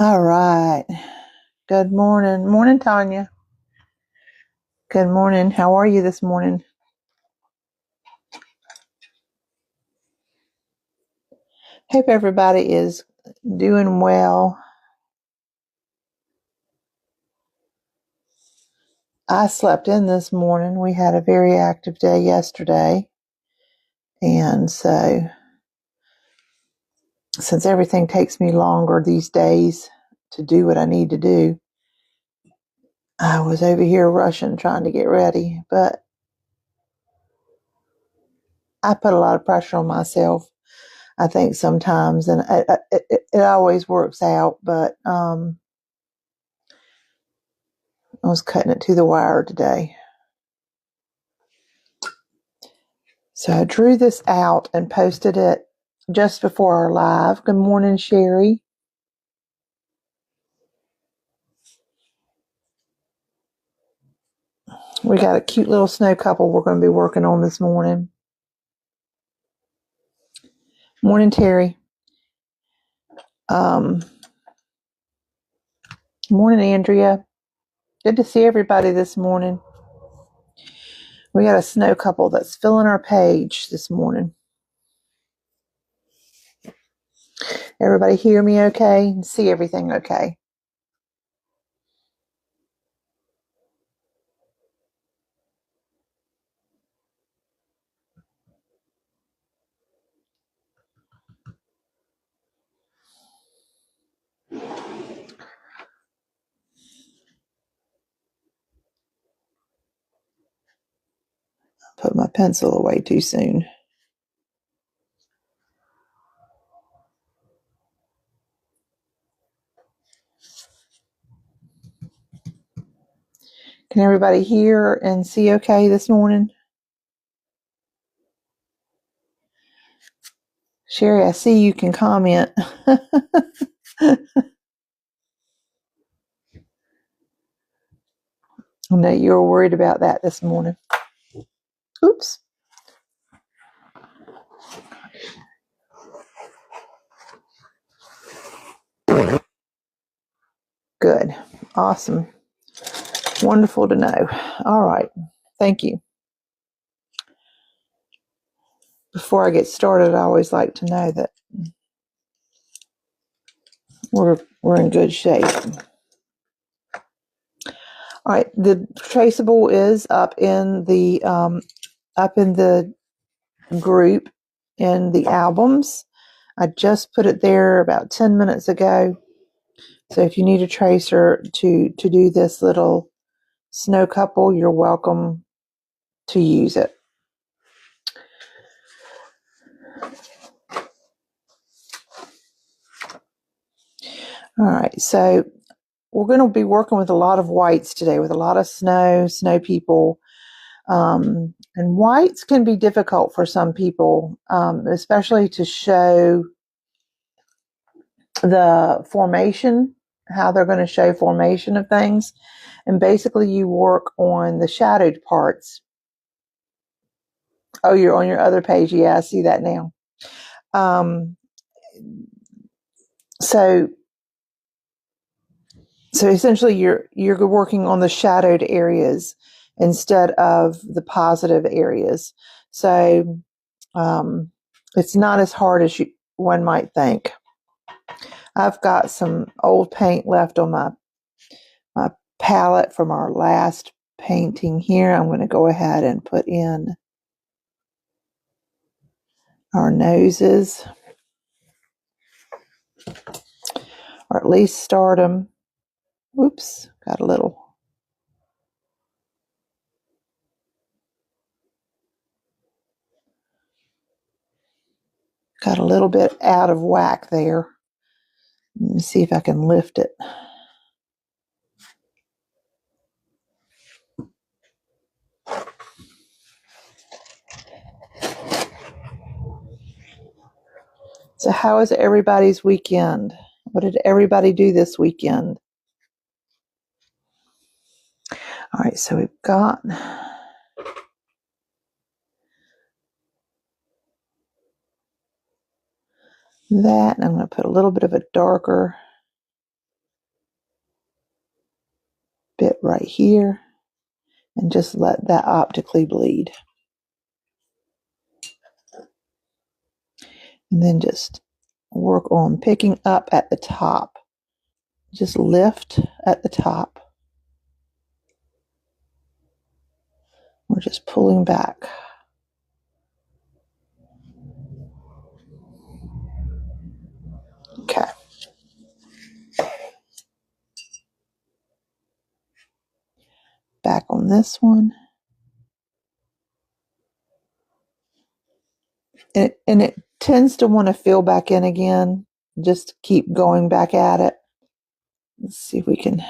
All right. Good morning. Morning, Tanya. Good morning. How are you this morning? Hope everybody is doing well. I slept in this morning. We had a very active day yesterday. And so, since everything takes me longer these days to do what I need to do, I was over here rushing, trying to get ready. But I put a lot of pressure on myself, I think, sometimes. And it always works out. But I was cutting it to the wire today. So I drew this out and posted it just before our live. Good morning, Sherry. We got a cute little snow couple we're going to be working on this morning. Morning, Terry. Morning, Andrea. Good to see everybody this morning. We got a snow couple that's filling our page this morning. Everybody hear me okay? See everything okay? Put my pencil away too soon. Can everybody hear and see okay this morning? Sherry, I see you can comment. I know you were worried about that this morning. Oops. Good. Awesome. Wonderful to know. All right. Thank you. Before I get started, I always like to know that we're in good shape. All right. The traceable is up in the group in the albums. I just put it there about 10 minutes ago. So if you need a tracer to do this little snow couple, you're welcome to use it. All right, so we're going to be working with a lot of whites today, with a lot of snow people. And whites can be difficult for some people, especially to show the formation, how they're going to show formation of things. And basically you work on the shadowed parts. Oh, you're on your other page. Yeah, I see that now. So essentially you're working on the shadowed areas instead of the positive areas. So it's not as hard as one might think. I've got some old paint left on my palette from our last painting here. I'm going to go ahead and put in our noses, or at least start them. Oops, got a little bit out of whack there. Let me see if I can lift it. So how is everybody's weekend? What did everybody do this weekend? All right, so we've got that, and I'm going to put a little bit of a darker bit right here, and just let that optically bleed. And then just work on picking up at the top. Just lift at the top. We're just pulling back. Okay. Back on this one. And it tends to want to fill back in again. Just keep going back at it. Let's see if we can.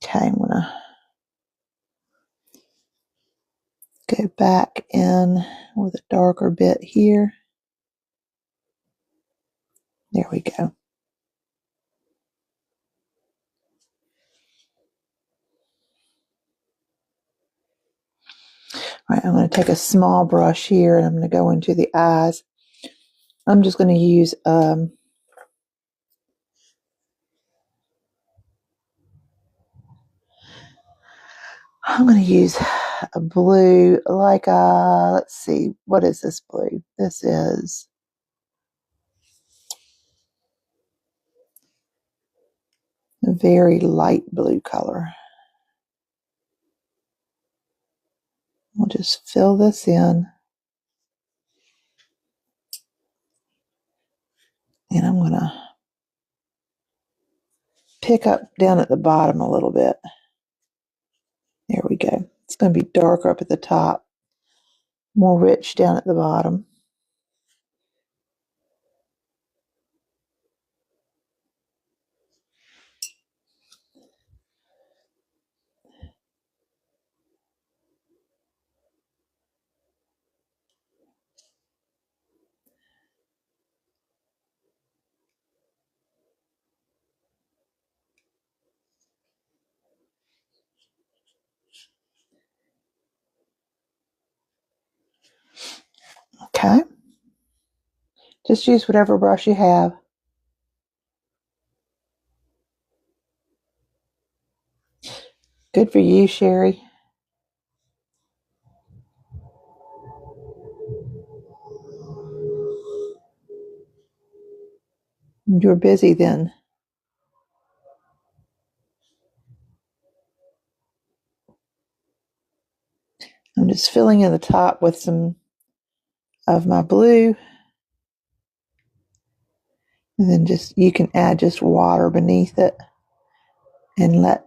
Okay, I'm going to go back in with a darker bit here. There we go. All right, I'm going to take a small brush here and I'm going to go into the eyes. I'm just going to use a blue, like let's see, what is this blue? This is a very light blue color. We'll just fill this in. And I'm going to pick up down at the bottom a little bit. There we go. It's going to be darker up at the top, more rich down at the bottom. Okay. Just use whatever brush you have. Good for you, Sherry. You're busy then. I'm just filling in the top with some of my blue. And then you can add just water beneath it and let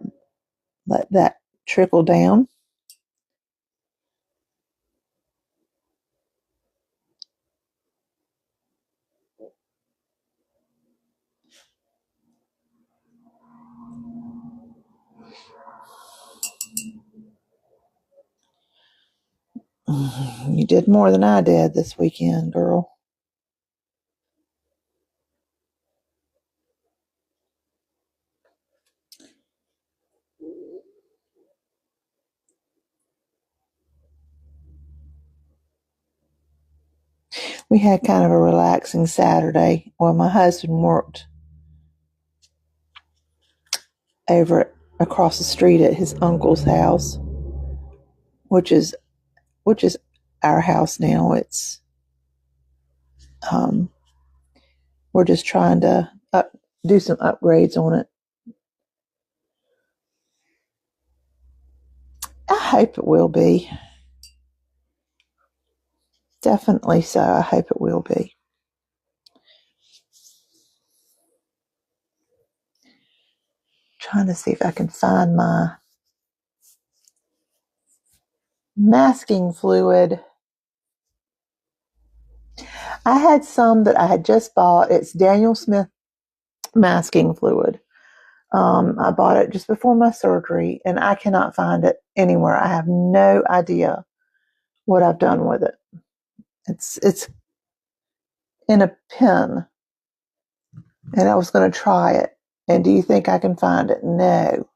that trickle down. You did more than I did this weekend, girl. We had kind of a relaxing Saturday. Well, my husband worked over across the street at his uncle's house, which is our house now. It's we're just trying to do some upgrades on it. I hope it will be. Definitely so. I hope it will be. Trying to see if I can find my masking fluid. I had some that I had just bought. It's Daniel Smith masking fluid. I bought it just before my surgery, and I cannot find it anywhere. I have no idea what I've done with it. It's in a pen, and I was going to try it. And do you think I can find it? No.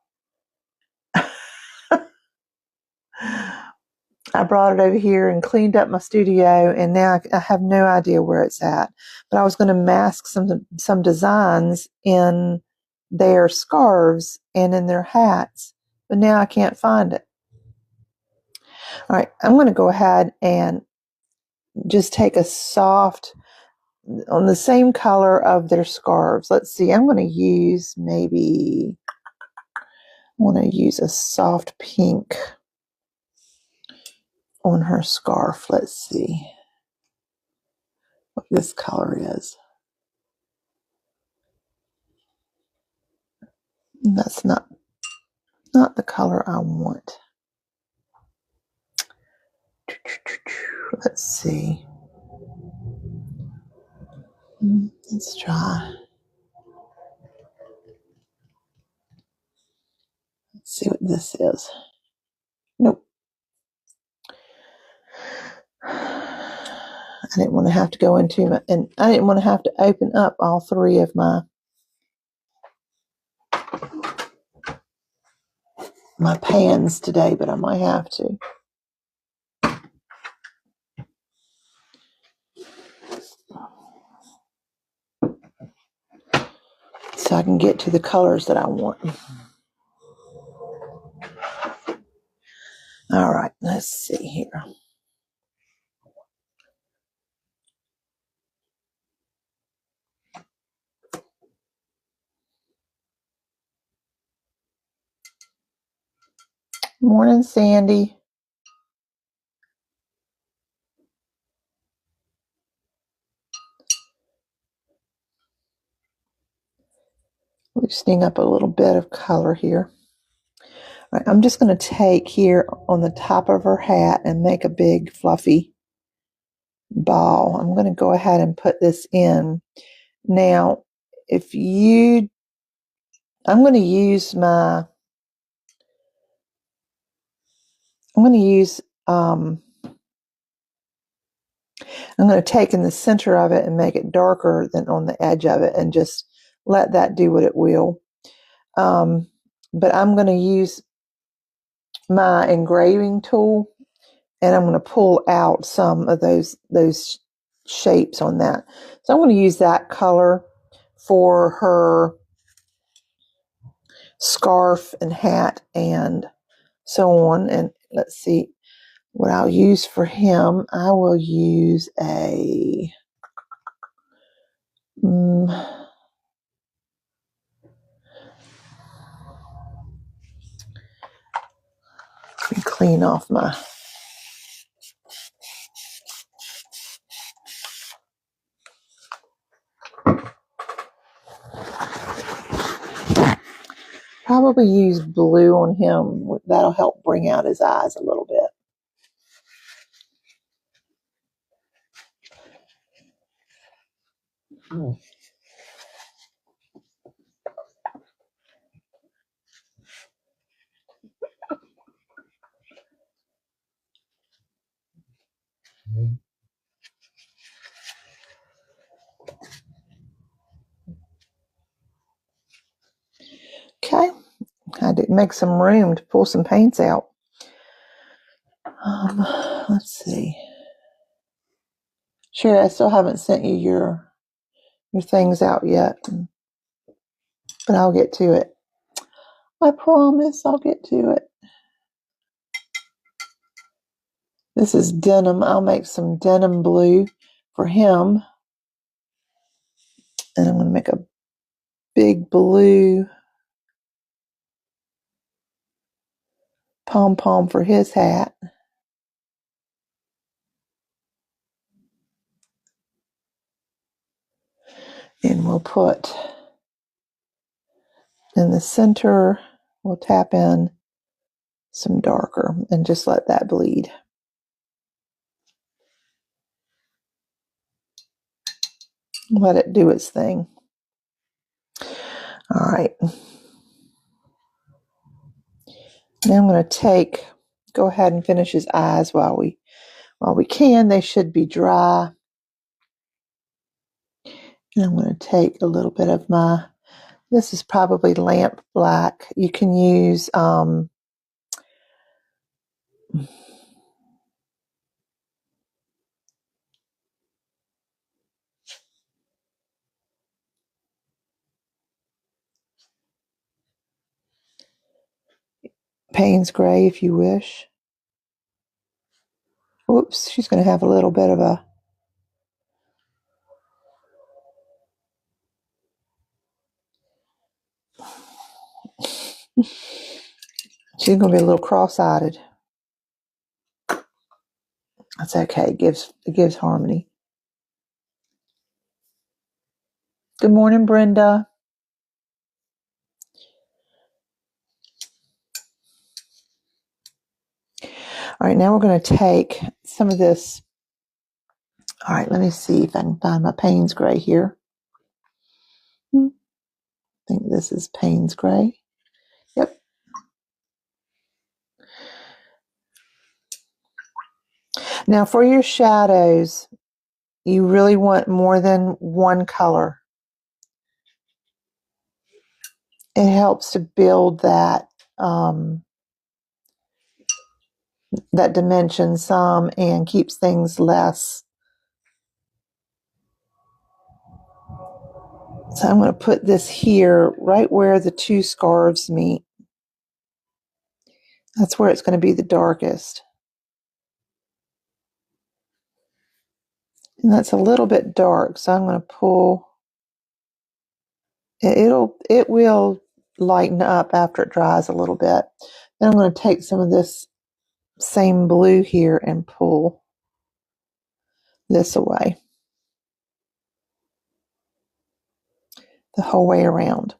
I brought it over here and cleaned up my studio, and now I have no idea where it's at. But I was going to mask some designs in their scarves and in their hats, but now I can't find it. All right, I'm going to go ahead and just take a soft, on the same color of their scarves. Let's see, I'm going to use a soft pink on her scarf. Let's see what this color is. That's not the color I want. Let's see. Let's try. Let's see what this is. Nope. I didn't want to have to go into my, and I didn't want to have to open up all three of my pans today, but I might have to. So I can get to the colors that I want. All right, let's see here. Morning, Sandy. Loosening up a little bit of color here. All right, I'm just going to take here on the top of her hat and make a big fluffy ball. I'm going to go ahead and put this in. Now, I'm going to use I'm going to take in the center of it and make it darker than on the edge of it and just let that do what it will. But I'm going to use my engraving tool, and I'm going to pull out some of those shapes on that. So I'm going to use that color for her scarf and hat and so on. And let's see what I'll use for him. I will use a let me clean off my probably use blue on him. That'll help bring out his eyes a little bit. Okay, I had to make some room to pull some paints out. Let's see. Sure, I still haven't sent you your things out yet, but I'll get to it. I promise I'll get to it. This is denim. I'll make some denim blue for him. And I'm going to make a big blue pom-pom for his hat. And we'll put in the center, we'll tap in some darker and just let that bleed. Let it do its thing. All right. Now I'm going to go ahead and finish his eyes while we can. They should be dry. And I'm going to take a little bit of this is probably lamp black. You can use Payne's gray if you wish. Oops, she's going to have a little bit of a she's going to be a little cross-eyed. That's okay. It gives harmony. Good morning, Brenda. All right, now we're going to take some of this. All right, let me see if I can find my Payne's gray here. I think this is Payne's gray. Yep. Now for your shadows, you really want more than one color. It helps to build that that dimension some and keeps things less. So I'm going to put this here right where the two scarves meet. That's where it's going to be the darkest. And that's a little bit dark, so I'm going to pull. It will lighten up after it dries a little bit. Then I'm going to take some of this same blue here and pull this away the whole way around.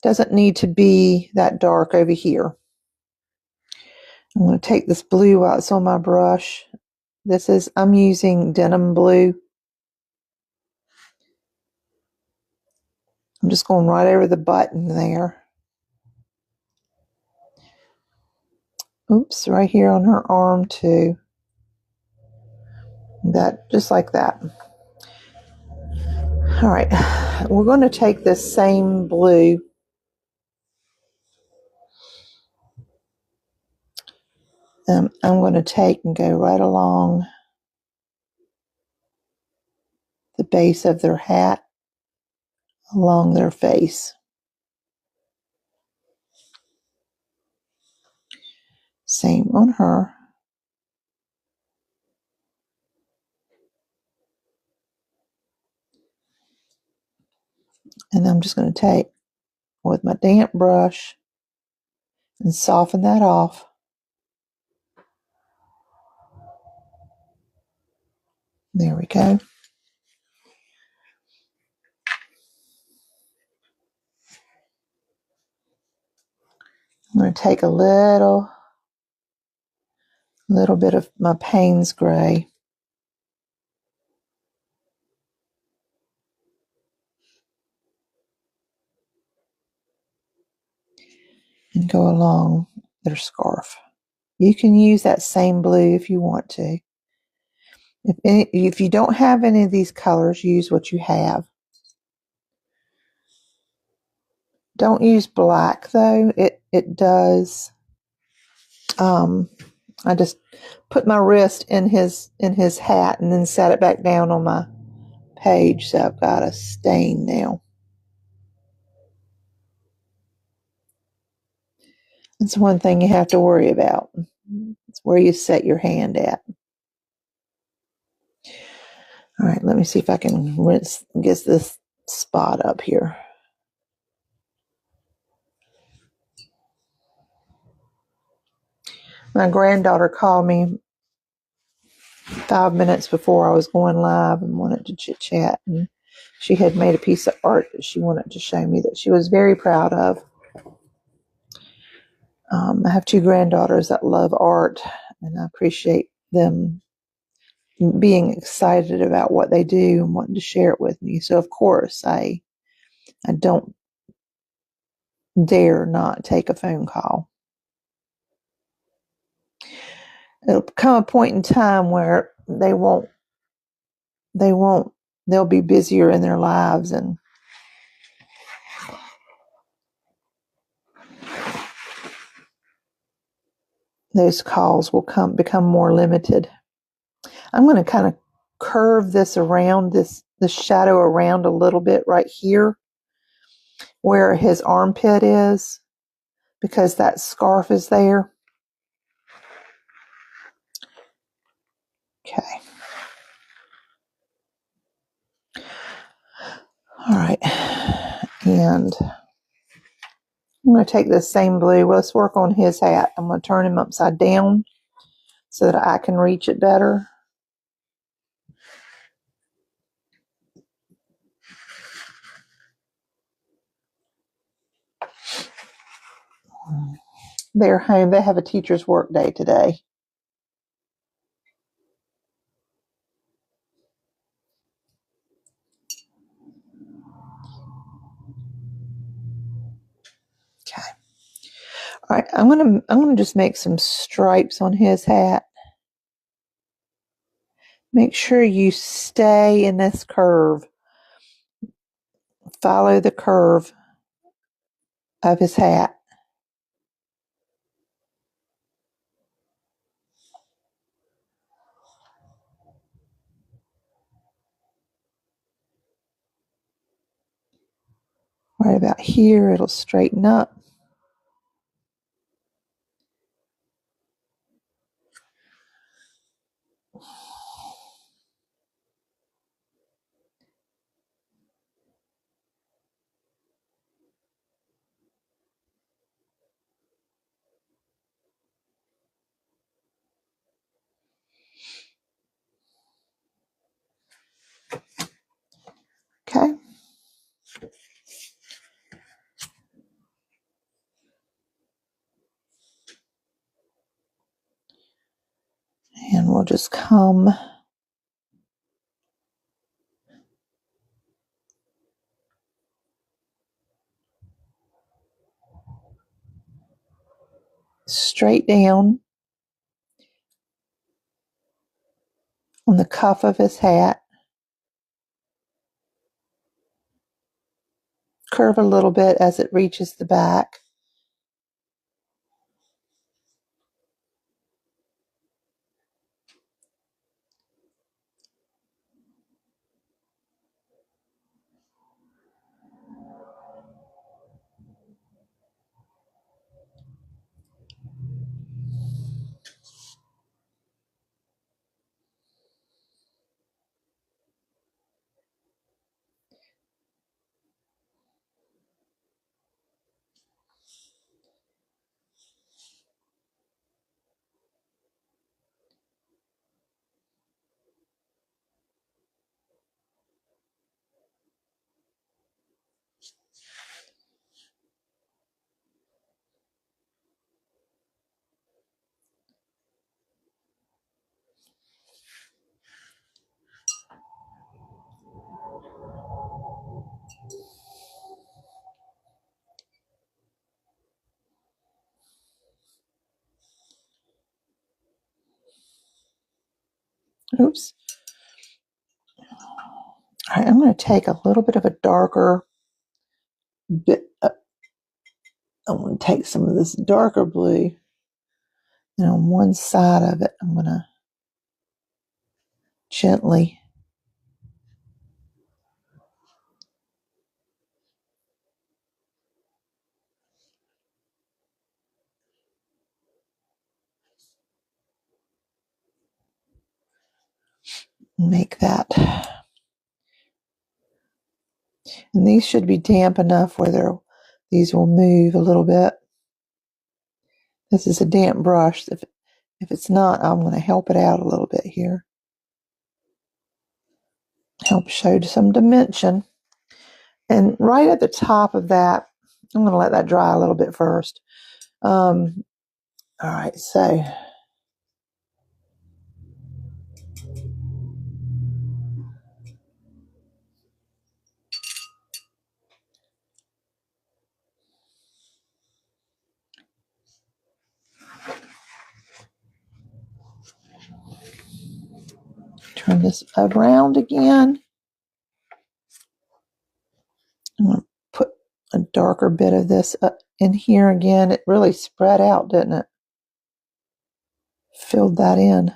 Doesn't need to be that dark over here. I'm going to take this blue while it's on my brush. I'm using denim blue. I'm just going right over the button there. Oops, right here on her arm too. That, just like that. All right, we're going to take this same blue I'm going to take and go right along the base of their hat, along their face. Same on her. And I'm just going to take with my damp brush and soften that off. There we go. I'm going to take a little bit of my Payne's gray and go along their scarf. You can use that same blue if you want to. If you don't have any of these colors, use what you have. Don't use black though. It does. I just put my wrist in his hat and then sat it back down on my page, so I've got a stain now. That's one thing you have to worry about. It's where you set your hand at. All right, let me see if I can get this spot up here. My granddaughter called me 5 minutes before I was going live and wanted to chit chat, and she had made a piece of art that she wanted to show me that she was very proud of. I have two granddaughters that love art, and I appreciate them being excited about what they do and wanting to share it with me. So of course I don't dare not take a phone call. It'll come a point in time where they'll be busier in their lives, and those calls will become more limited. I'm going to kind of curve this around, the shadow around a little bit right here where his armpit is, because that scarf is there. Okay. All right. And I'm going to take this same blue. Let's work on his hat. I'm going to turn him upside down so that I can reach it better. They're home. They have a teacher's work day today. Okay. All right. I'm gonna just make some stripes on his hat. Make sure you stay in this curve. Follow the curve of his hat. Right about here, it'll straighten up. Okay. And we'll just come straight down on the cuff of his hat. Curve a little bit as it reaches the back. Oops. All right, I'm going to take a little bit of a darker bit. I'm going to take some of this darker blue, and on one side of it, I'm going to gently make that. And these should be damp enough where these will move a little bit. This is a damp brush. If it's not, I'm going to help it out a little bit here. Help show some dimension. And right at the top of that, I'm going to let that dry a little bit first. All right, so turn this around again. I'm going to put a darker bit of this up in here again. It really spread out, didn't it? Filled that in.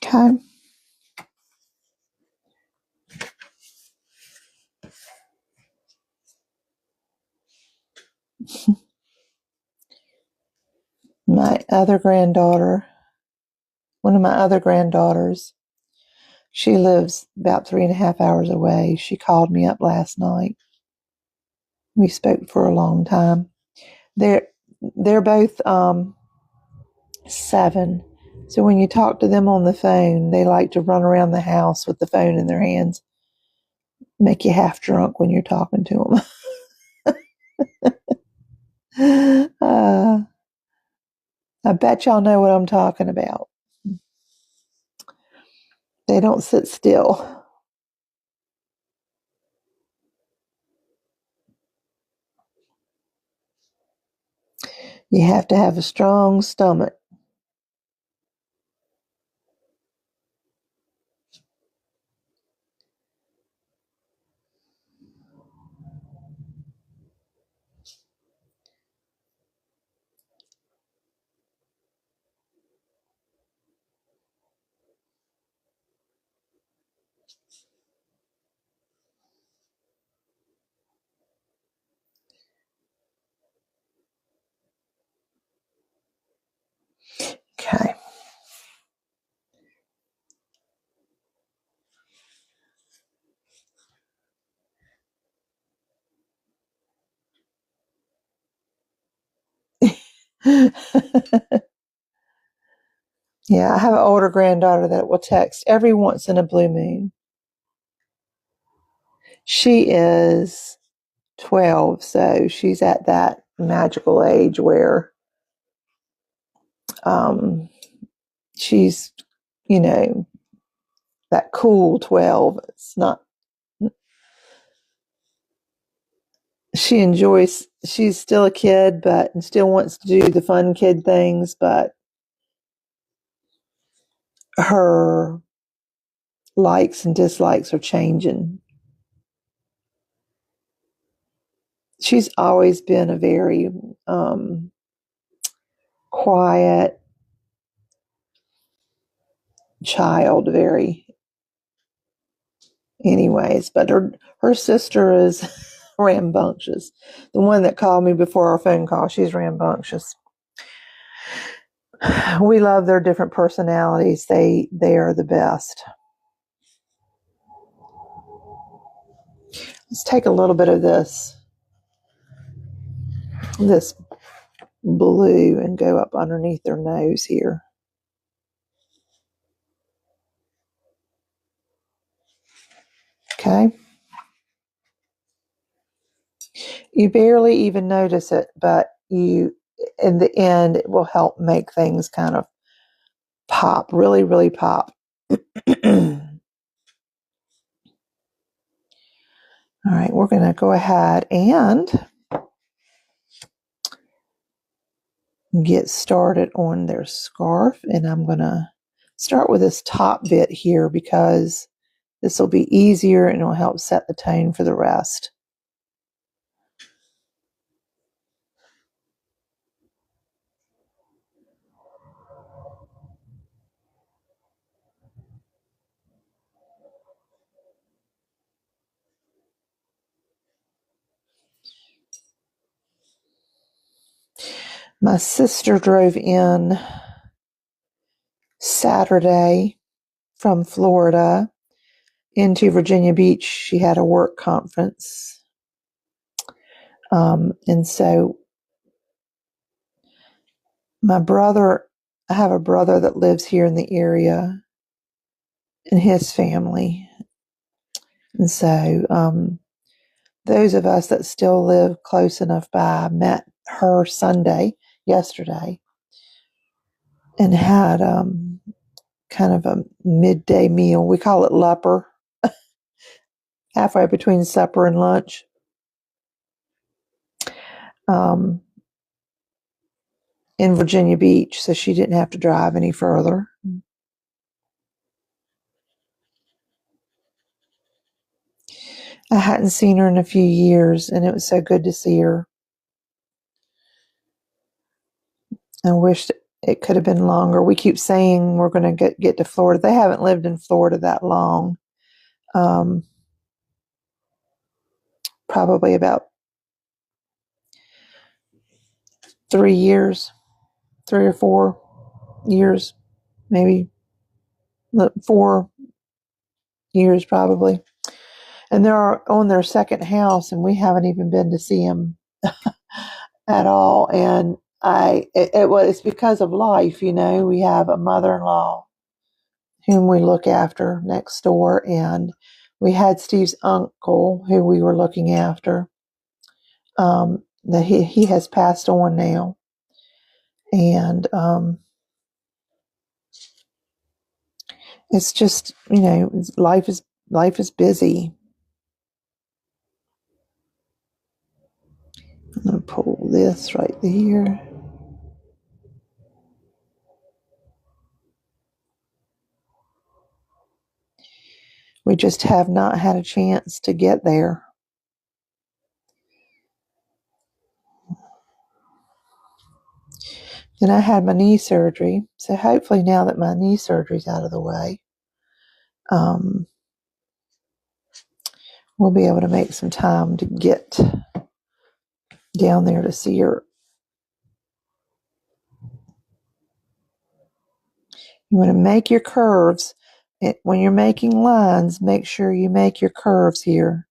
Okay. My other granddaughter, one of my other granddaughters, she lives about 3.5 hours away. She called me up last night. We spoke for a long time. They're both 7. So when you talk to them on the phone, they like to run around the house with the phone in their hands, make you half drunk when you're talking to them. I bet y'all know what I'm talking about. They don't sit still. You have to have a strong stomach. Okay. Yeah, I have an older granddaughter that will text every once in a blue moon. She is 12, so she's at that magical age where she's, you know, that cool 12. It's not, she's still a kid, but still wants to do the fun kid things, but her likes and dislikes are changing. She's always been a very quiet child, very, anyways, but her sister is rambunctious. The one that called me before our phone call, she's rambunctious. We love their different personalities. They are the best. Let's take a little bit of this blue and go up underneath their nose here. Okay. You barely even notice it, but in the end, it will help make things kind of pop, really, really pop. All right, we're going to go ahead and get started on their scarf. And I'm going to start with this top bit here because this will be easier and it will help set the tone for the rest. My sister drove in Saturday from Florida into Virginia Beach. She had a work conference. And so I have a brother that lives here in the area and his family. And so those of us that still live close enough by met her yesterday, and had kind of a midday meal. We call it lupper, halfway between supper and lunch. In Virginia Beach, so she didn't have to drive any further. I hadn't seen her in a few years, and it was so good to see her. I wished it could have been longer. We keep saying we're going to get to Florida. They haven't lived in Florida that long. Probably about 3 years, 3 or 4 years, maybe 4 years probably. And they're on their second house, and we haven't even been to see them at all. And it's because of life, we have a mother-in-law whom we look after next door, and we had Steve's uncle who we were looking after. That he has passed on now, and it's just life is busy. I'm gonna pull this right here. We just have not had a chance to get there. Then I had my knee surgery, so hopefully now that my knee surgery's out of the way, we'll be able to make some time to get down there to see her. You want to make your curves. When you're making lines, make sure you make your curves here.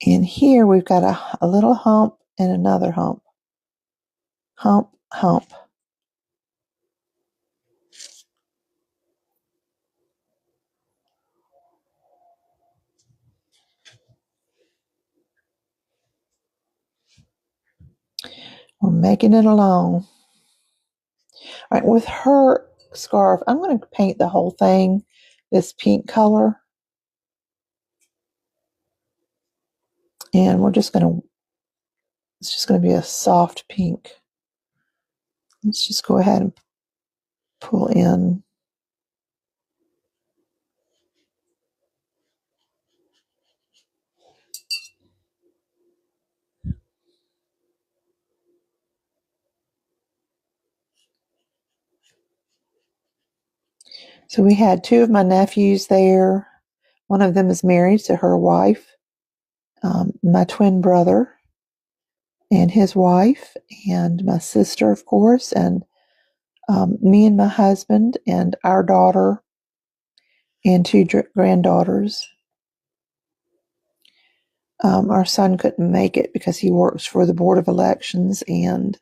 And here we've got a little hump and another hump. Hump, hump. We're making it along. All right, with her scarf, I'm going to paint the whole thing this pink color. And it's just going to be a soft pink. Let's just go ahead and pull in. So we had 2 of my nephews there. One of them is married to her wife, my twin brother and his wife, and my sister, of course, and me and my husband and our daughter and 2 granddaughters. Our son couldn't make it because he works for the Board of Elections, and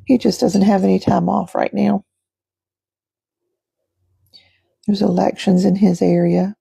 he just doesn't have any time off right now. There's elections in his area.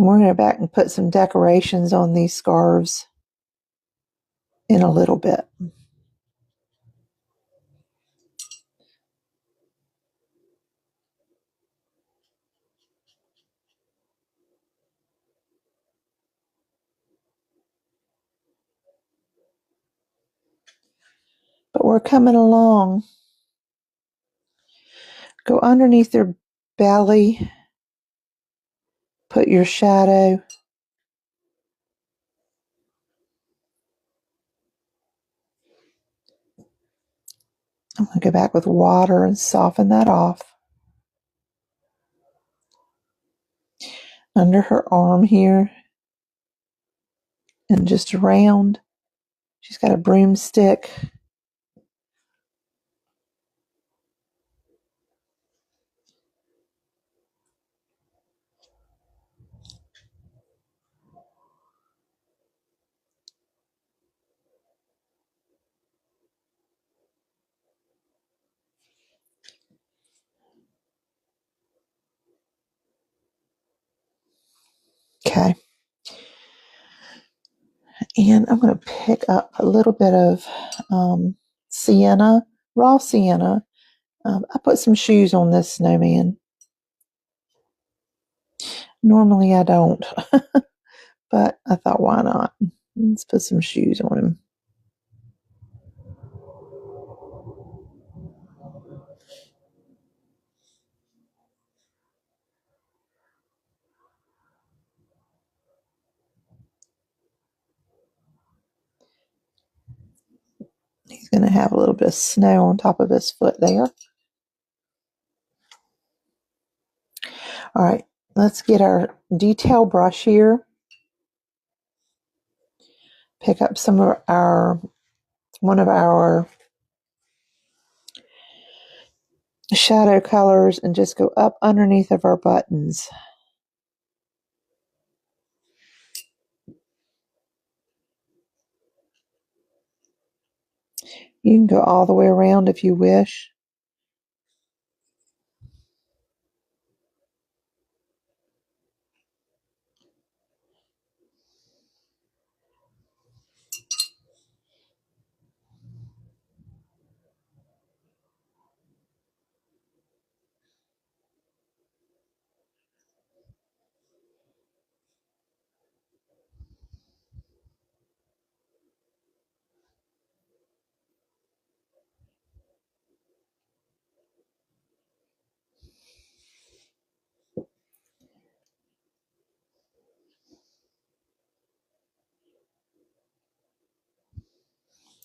We're going to go back and put some decorations on these scarves in a little bit. But we're coming along. Go underneath their belly. Put your shadow. I'm going to go back with water and soften that off. Under her arm here. And just around. She's got a broomstick. Okay. And I'm going to pick up a little bit of sienna, raw sienna. I put some shoes on this snowman. Normally I don't, but I thought, why not? Let's put some shoes on him. He's going to have a little bit of snow on top of his foot there. All right, let's get our detail brush here. Pick up some of one of our shadow colors and just go up underneath of our buttons. You can go all the way around if you wish.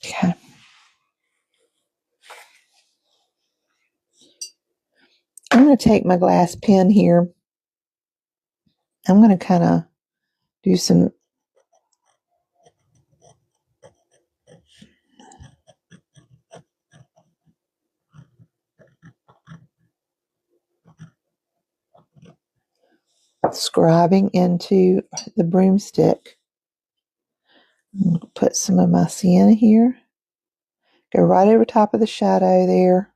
Okay. I'm going to take my glass pen here. I'm going to kind of do some scribing into the broomstick. Put some of my sienna here. Go right over top of the shadow there.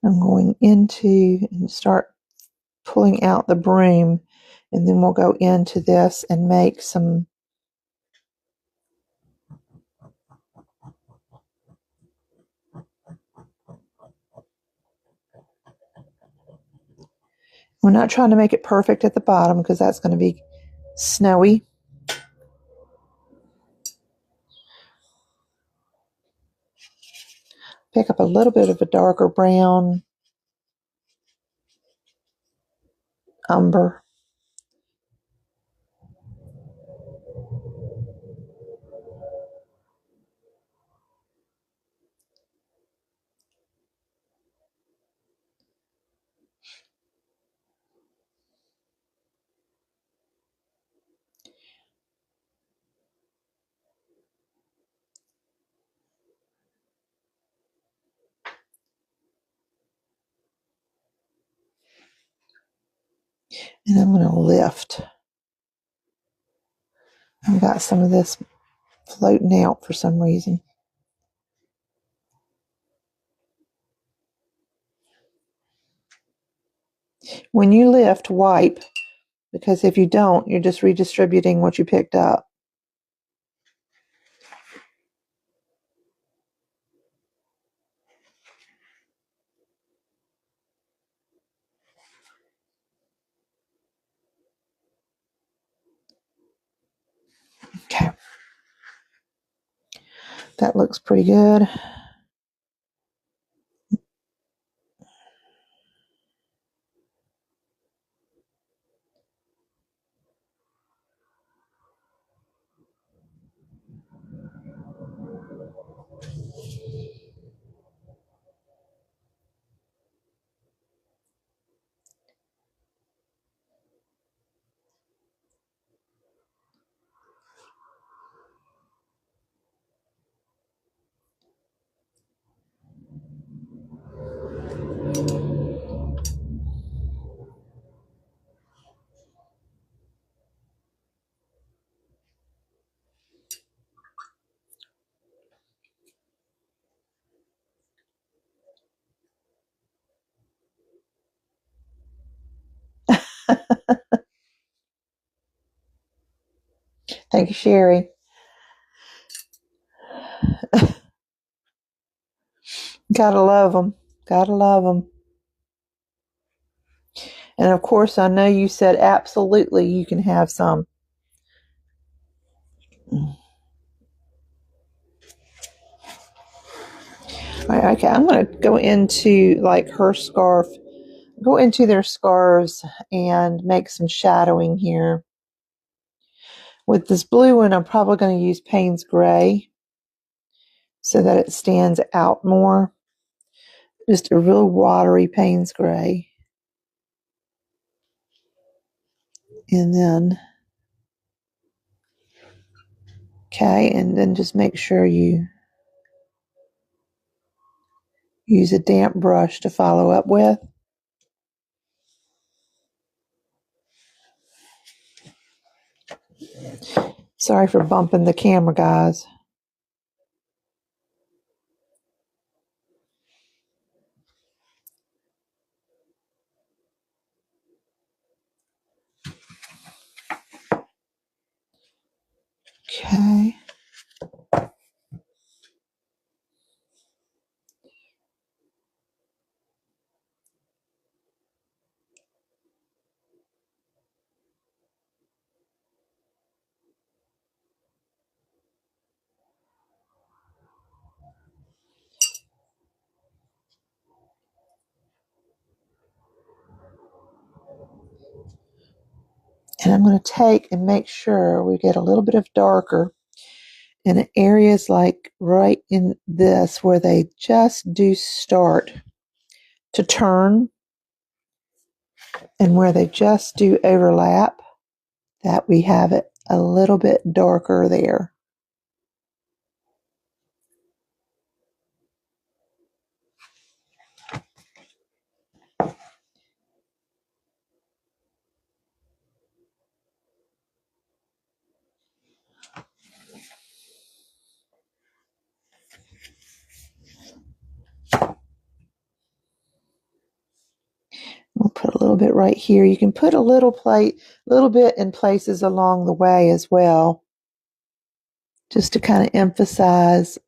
I'm going into and start pulling out the broom, and then we'll go into this and make some we're not trying to make it perfect at the bottom because that's going to be snowy. Pick up a little bit of a darker brown umber. And I'm going to lift. I've got some of this floating out for some reason. When you lift, wipe, because if you don't, you're just redistributing what you picked up. Okay. That looks pretty good. Thank you, Sherry. Gotta love them. Gotta love them. And of course, I know you said absolutely you can have some. All right, okay, I'm going to go into like her scarf, go into their scarves and make some shadowing here. With this blue one, I'm probably going to use Payne's Gray so that it stands out more. Just a real watery Payne's Gray. And then, okay, and then just make sure you use a damp brush to follow up with. Sorry for bumping the camera, guys. Okay. And I'm going to take and make sure we get a little bit of darker in areas like right in this where they just do start to turn and where they just do overlap, that we have it a little bit darker there. We'll put a little bit right here. You can put a little bit in places along the way as well, just to kind of emphasize.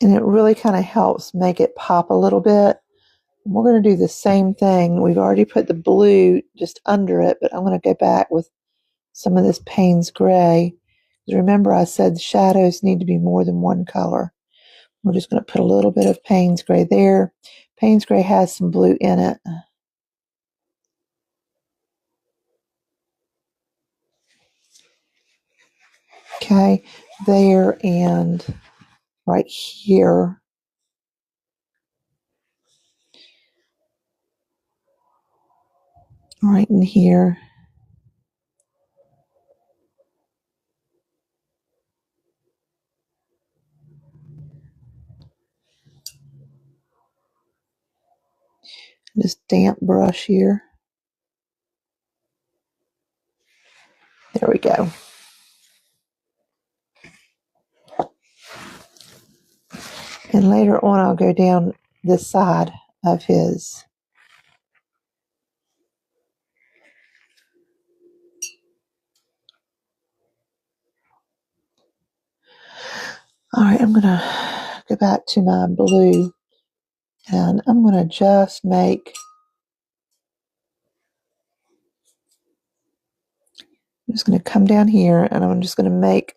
And it really kind of helps make it pop a little bit. We're going to do the same thing. We've already put the blue just under it, but I'm going to go back with some of this Payne's Gray. Remember, I said the shadows need to be more than one color. We're just going to put a little bit of Payne's Gray there. Payne's Gray has some blue in it. Okay, there and right here. Right in here. This damp brush here. There we go. And later on, I'll go down this side of his. All right, I'm going to go back to my blue, and I'm going to just make, I'm just going to come down here, and I'm just going to make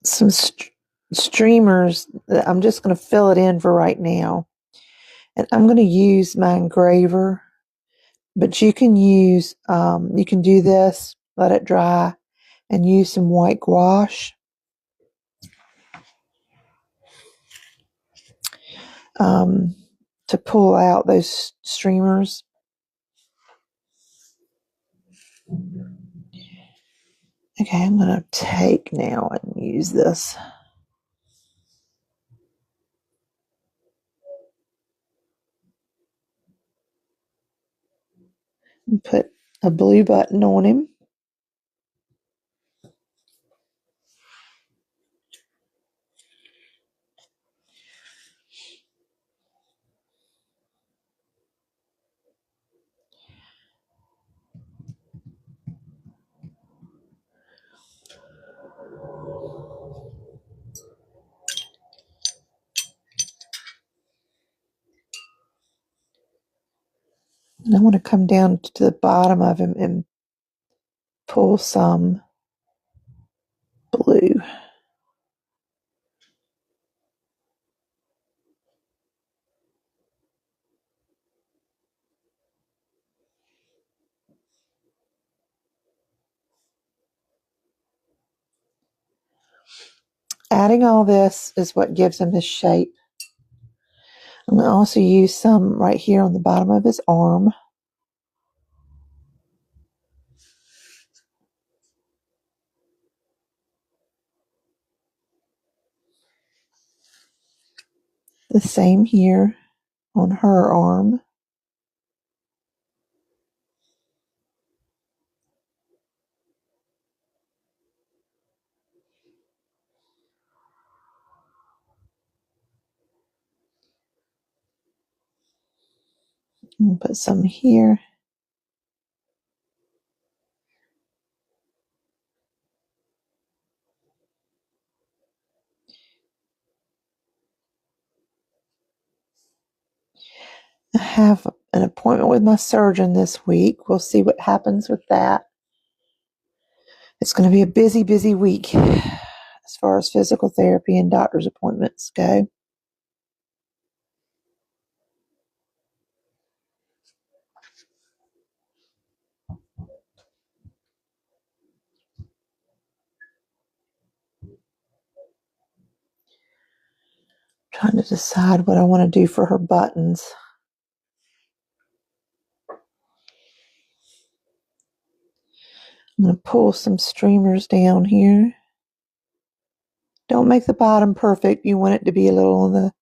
some streamers. I'm just going to fill it in for right now. And I'm going to use my engraver, but you can use, you can do this, let it dry, and use some white gouache. To pull out those streamers. Okay, I'm going to take now and use this. And put a blue button on him. And I want to come down to the bottom of him and pull some blue. Adding all this is what gives him his shape. I'm going to also use some right here on the bottom of his arm. The same here on her arm. And put some here. I have an appointment with my surgeon this week. We'll see what happens with that. It's going to be a busy, busy week as far as physical therapy and doctor's appointments go. Trying to decide what I want to do for her buttons. I'm going to pull some streamers down here. Don't make the bottom perfect. You want it to be a little on the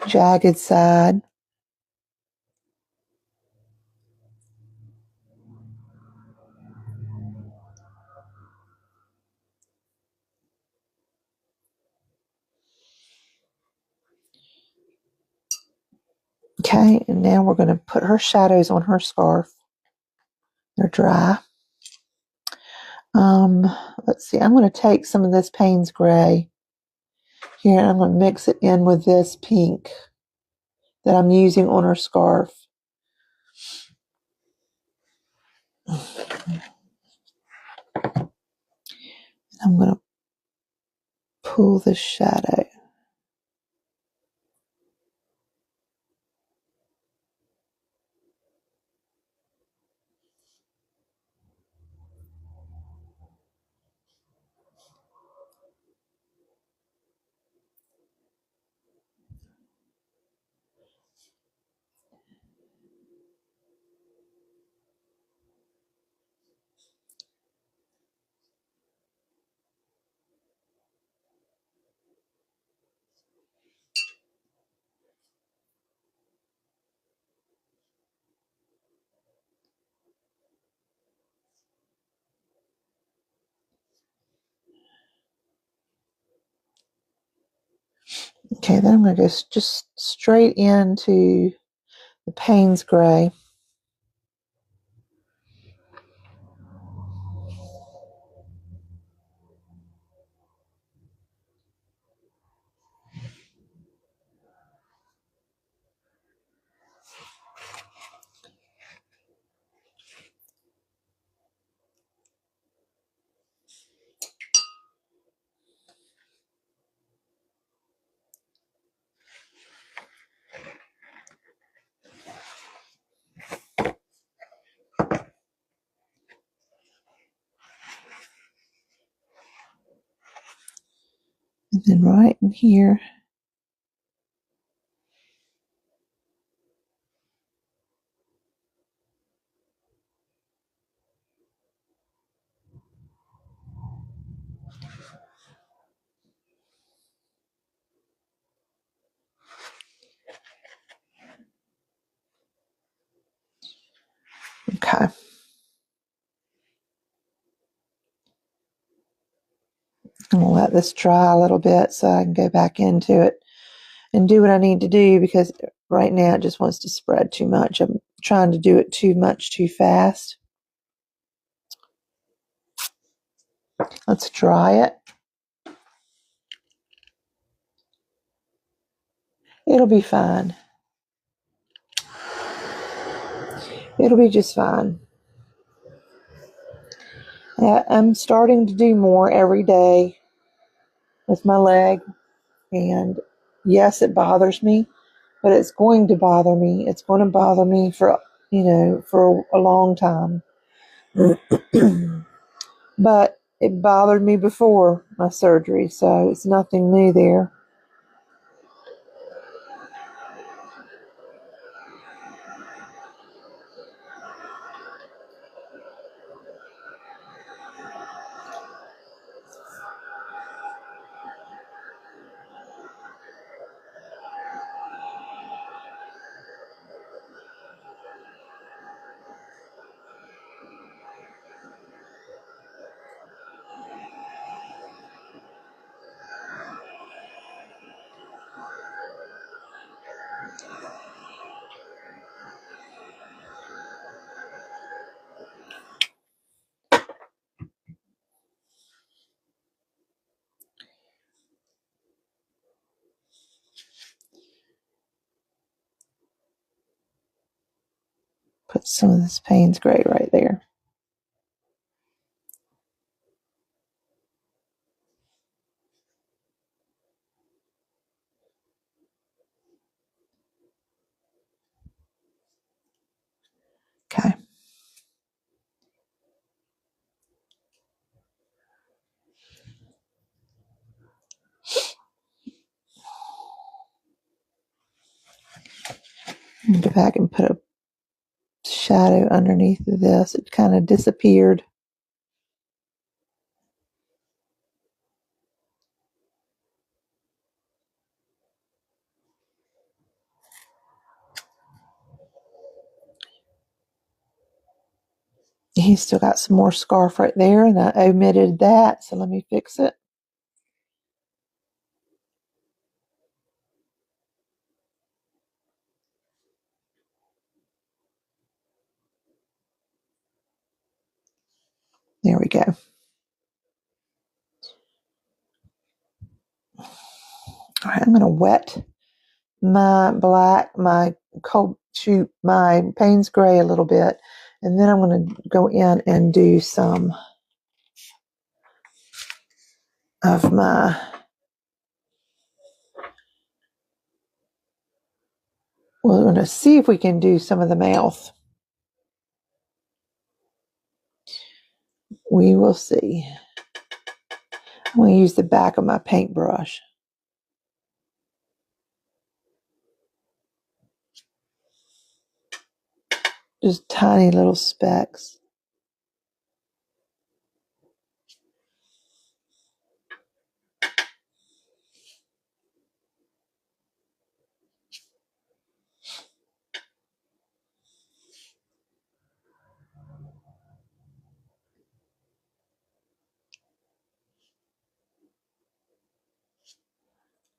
jagged side. Okay, and now we're going to put her shadows on her scarf. They're dry. Let's see. I'm going to take some of this Payne's Gray here, and I'm going to mix it in with this pink that I'm using on her scarf. I'm going to pull the shadow. Okay, then I'm going to go just straight into the Payne's Gray. And then right in here, okay. I'm going to let this dry a little bit so I can go back into it and do what I need to do, because right now it just wants to spread too much. I'm trying to do it too much too fast. Let's dry it. It'll be fine. It'll be just fine. I'm starting to do more every day with my leg, and yes, it bothers me, but it's going to bother me. It's going to bother me for, for a long time. But it bothered me before my surgery, so it's nothing new there. Put some of this Payne's Gray right there. Okay. Go back and put a shadow underneath of this. It kind of disappeared. He's still got some more scarf right there, and I omitted that, so let me fix it. There we go. All right, I'm going to wet my my Payne's Gray a little bit, and then I'm going to go in and do some of my, we're going to see if we can do some of the mouth. We will see. I'm going to use the back of my paintbrush. Just tiny little specks.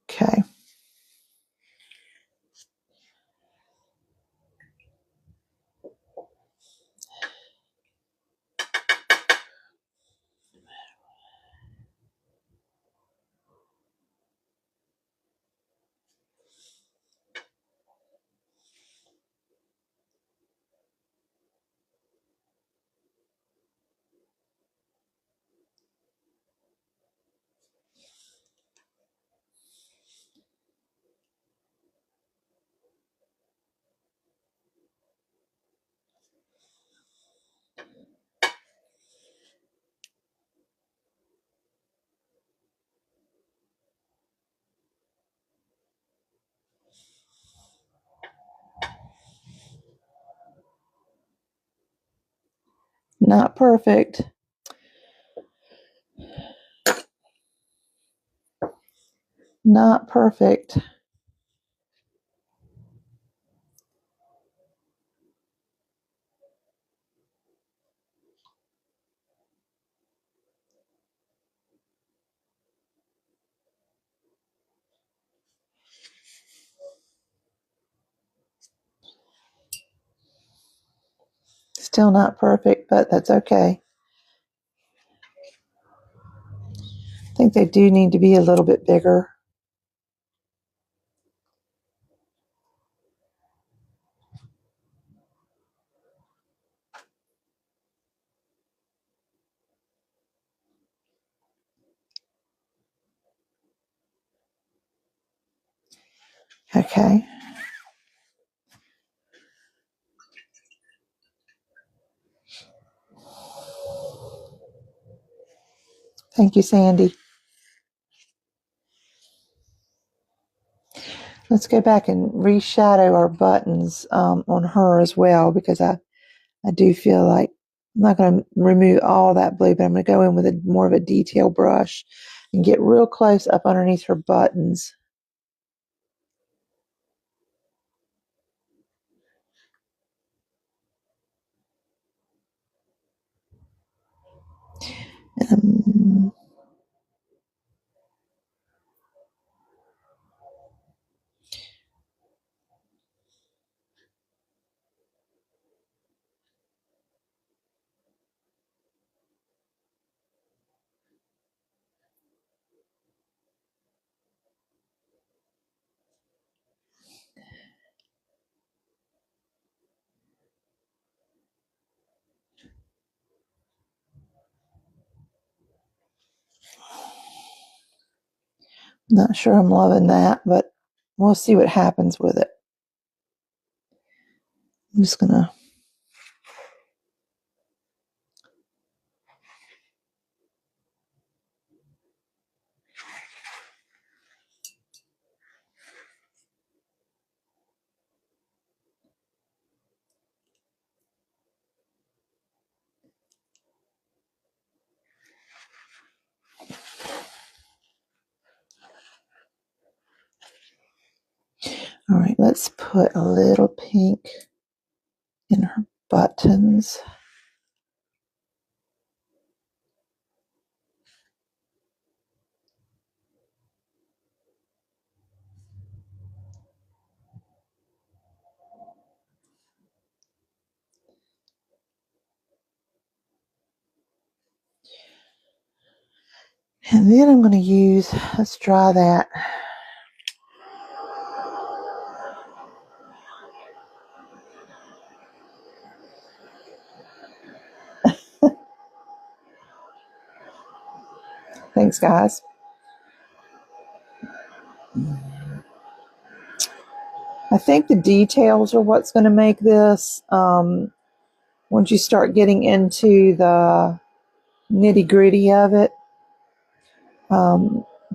Okay. Not perfect. Not perfect. Still not perfect, but that's okay. I think they do need to be a little bit bigger. Okay. Thank you, Sandy. Let's go back and reshadow our buttons on her as well, because I do feel like I'm not going to remove all that blue, but I'm going to go in with a more of a detail brush and get real close up underneath her buttons. And not sure I'm loving that, but we'll see what happens with it. I'm just going to all right, let's put a little pink in her buttons. And then I'm going to use, let's try that. Thanks, guys. I think the details are what's going to make this. Once you start getting into the nitty gritty of it,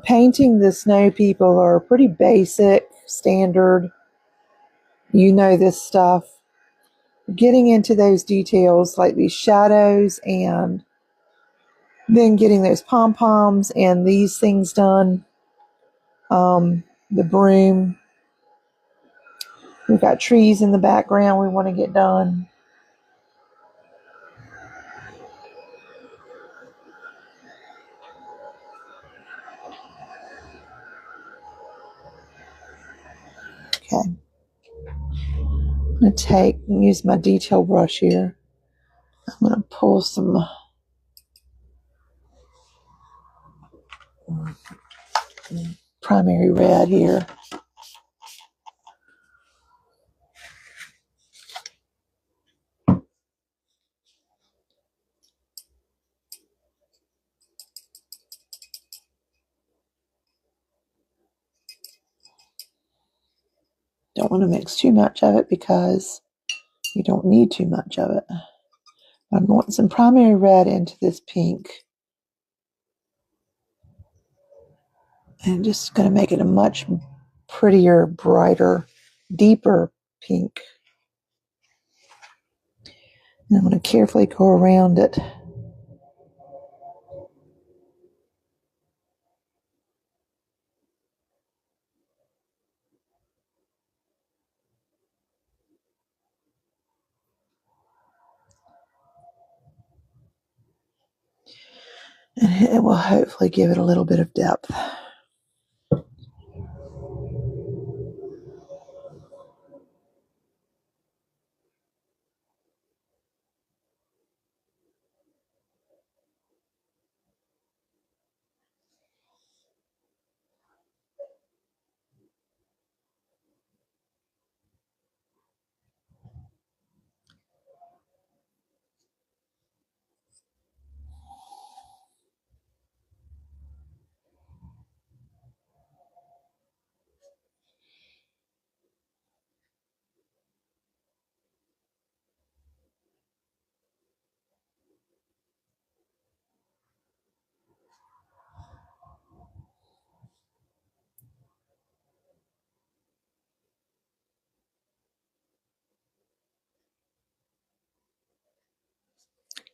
painting the snow people are pretty basic, standard. You know this stuff. Getting into those details like these shadows and then getting those pom-poms and these things done. The broom. We've got trees in the background we want to get done. Okay. I'm going to use my detail brush here. I'm going to pull some primary red here. Don't want to mix too much of it because you don't need too much of it. I'm wanting some primary red into this pink. And just going to make it a much prettier, brighter, deeper pink. I'm going to carefully go around it. And it will hopefully give it a little bit of depth.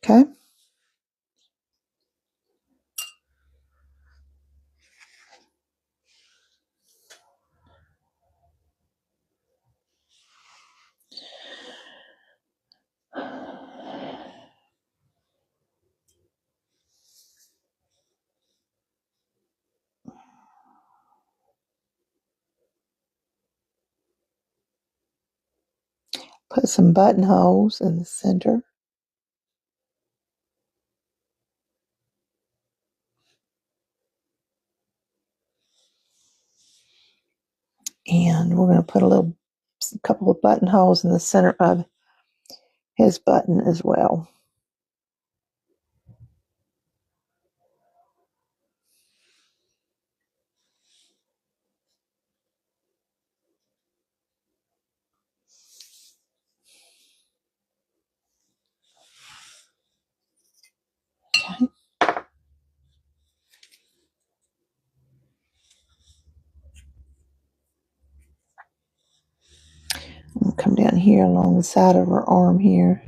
Okay. Put some buttonholes in the center. And we're going to put a couple of buttonholes in the center of his button as well. Okay. We'll come down here along the side of her arm here.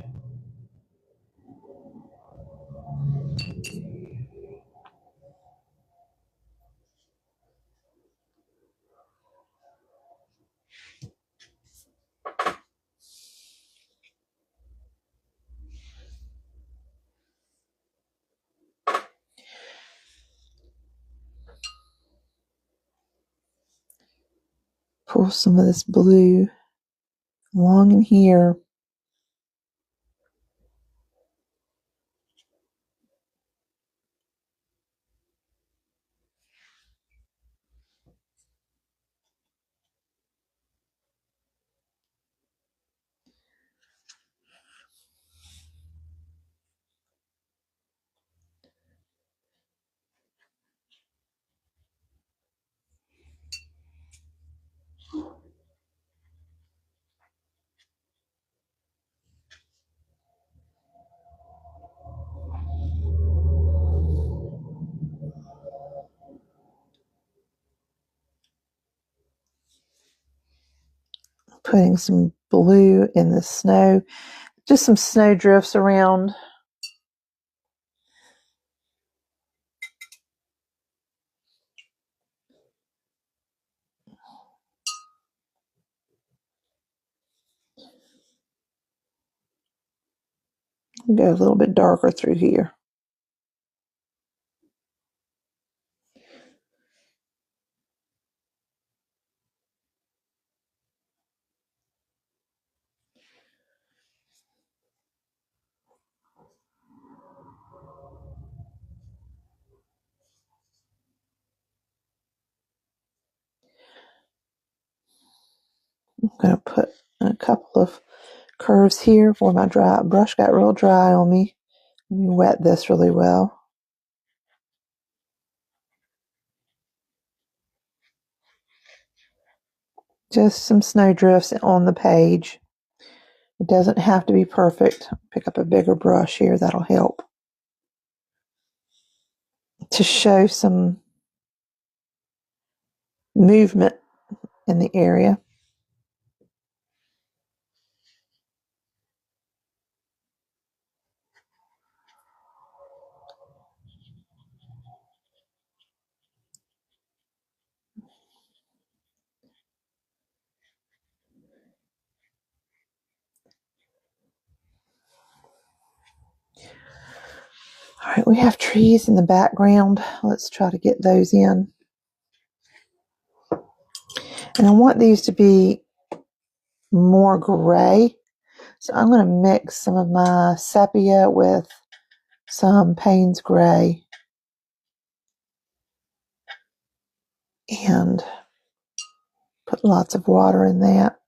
Pull some of this blue along in here. Putting some blue in the snow. Just some snow drifts around. Go a little bit darker through here. I'm going to put a couple of curves here before my brush got real dry on me. Let me wet this really well. Just some snow drifts on the page. It doesn't have to be perfect. Pick up a bigger brush here, that'll help. To show some movement in the area. Alright, we have trees in the background. Let's try to get those in. And I want these to be more gray. So I'm going to mix some of my sepia with some Payne's gray and put lots of water in that.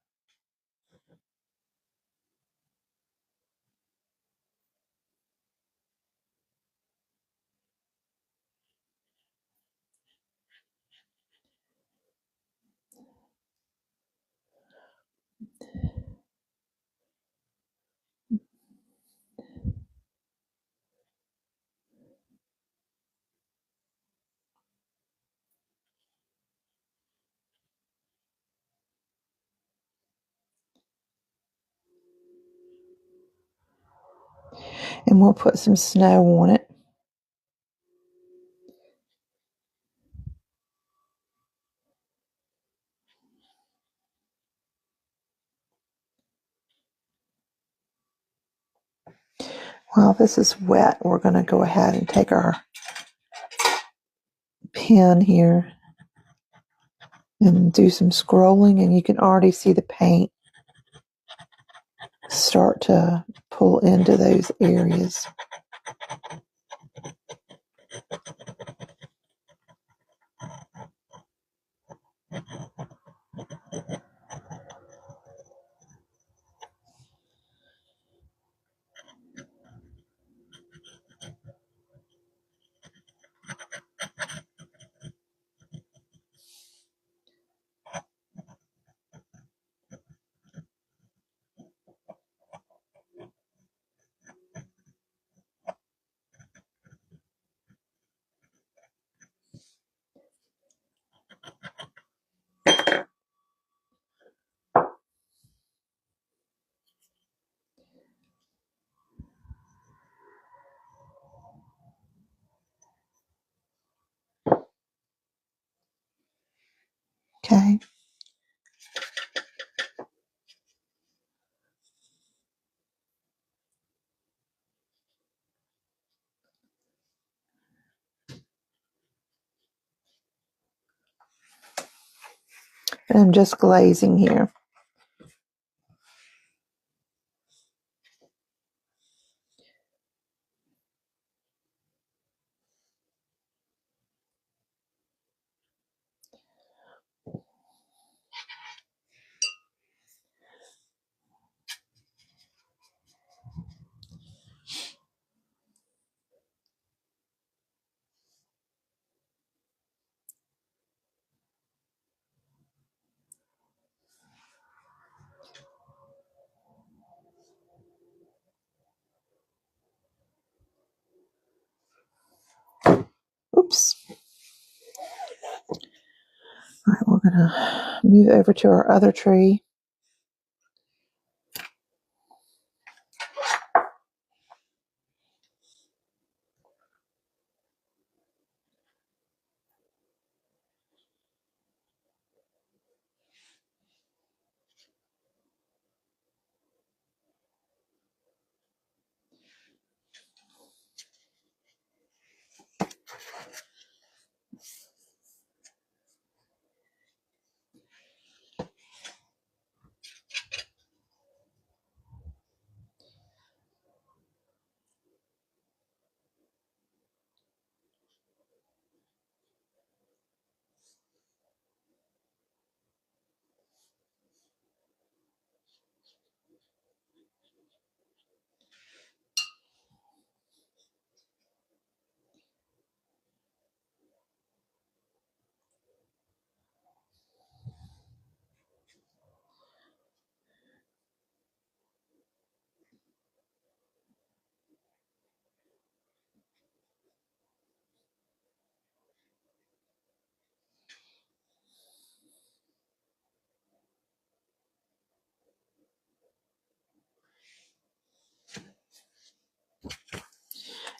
And we'll put some snow on it. While this is wet, we're going to go ahead and take our pen here and do some scrolling, and you can already see the paint start to pull into those areas. Okay. And I'm just glazing here. Oops. All right, we're going to move over to our other tree.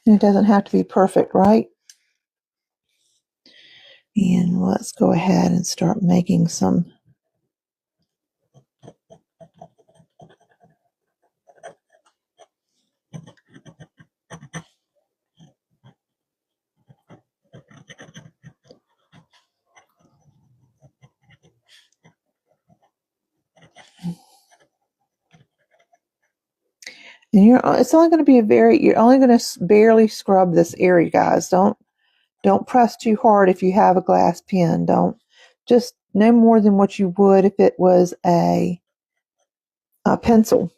And it doesn't have to be perfect, right? And let's go ahead and start making some And it's only going to be you're only going to barely scrub this area, guys. Don't press too hard if you have a glass pen. Don't, just no more than what you would if it was a pencil.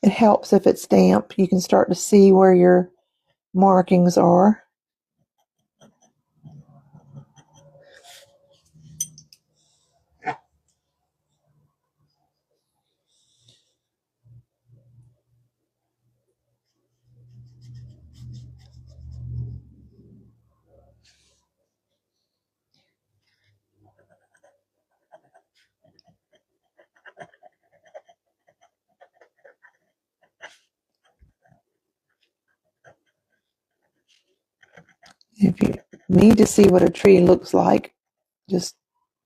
It helps if it's damp. You can start to see where your markings are. If you need to see what a tree looks like, just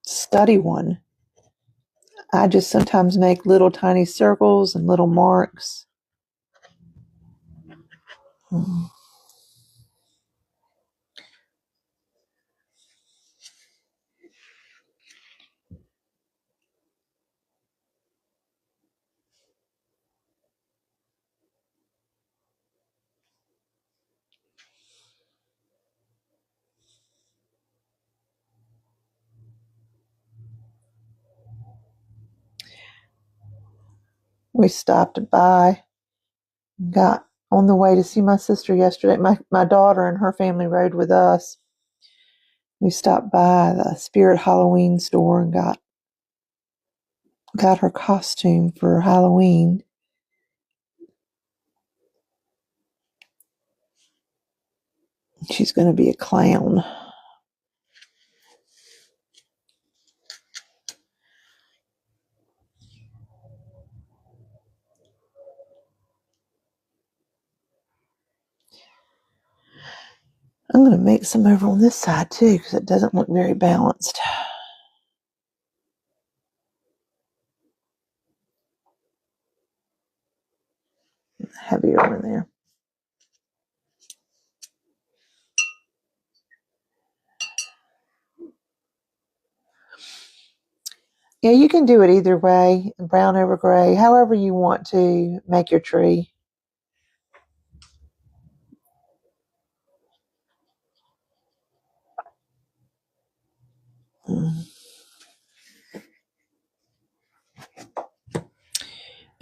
study one. I just sometimes make little tiny circles and little marks. I'm We stopped by, got on the way to see my sister yesterday. My daughter and her family rode with us. We stopped by the Spirit Halloween store and got her costume for Halloween. She's going to be a clown. I'm going to make some over on this side too because it doesn't look very balanced. Heavier in there. Yeah, you can do it either way, brown over gray, however you want to make your tree.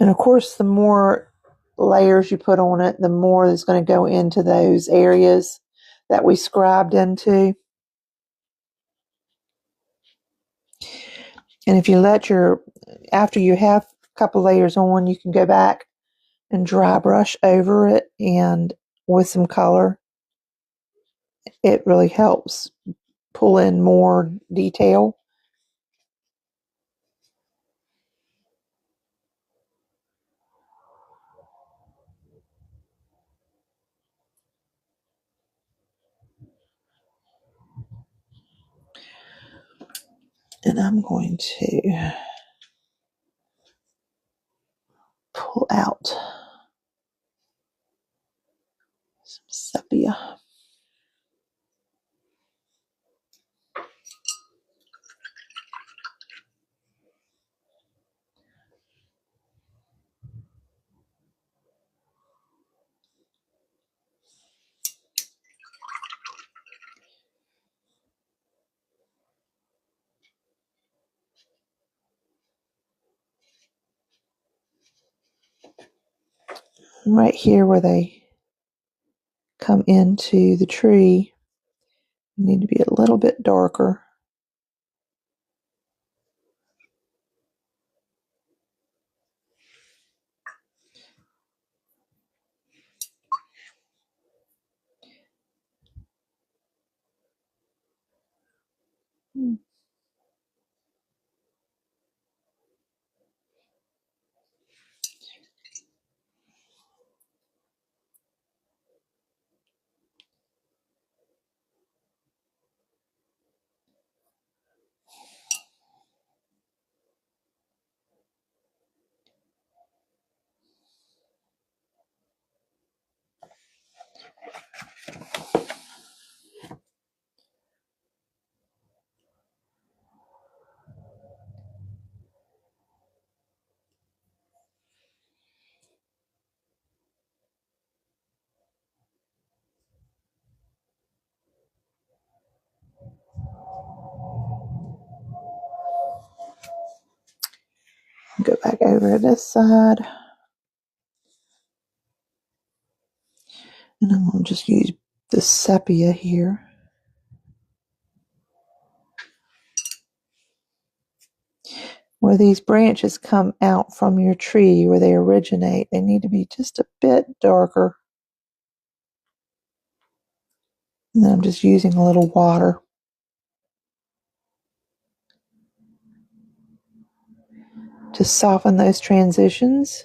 And of course, the more layers you put on it, the more is going to go into those areas that we scribed into. And if you after you have a couple layers on, you can go back and dry brush over it, and with some color, it really helps pull in more detail. And I'm going to pull out some sepia. Right here where they come into the tree, need to be a little bit darker. Go back over to this side. And I'm going to just use the sepia here. Where these branches come out from your tree, where they originate, they need to be just a bit darker. And then I'm just using a little water to soften those transitions.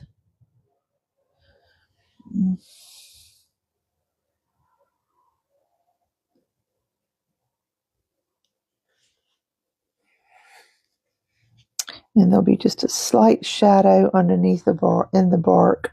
And there'll be just a slight shadow underneath the bark, in the bark.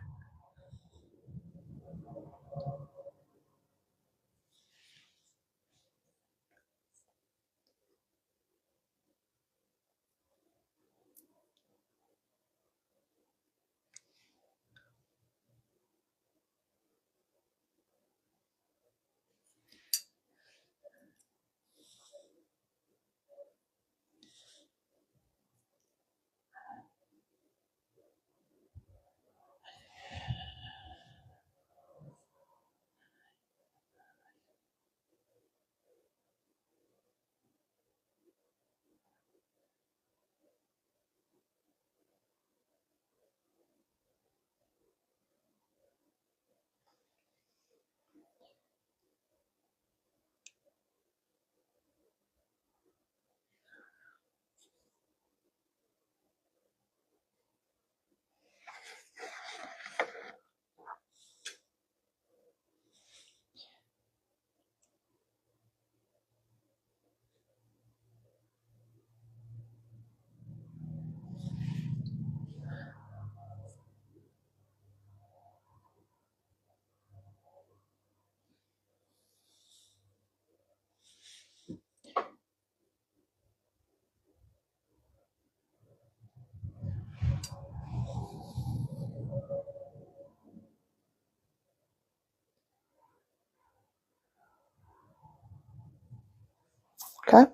Okay.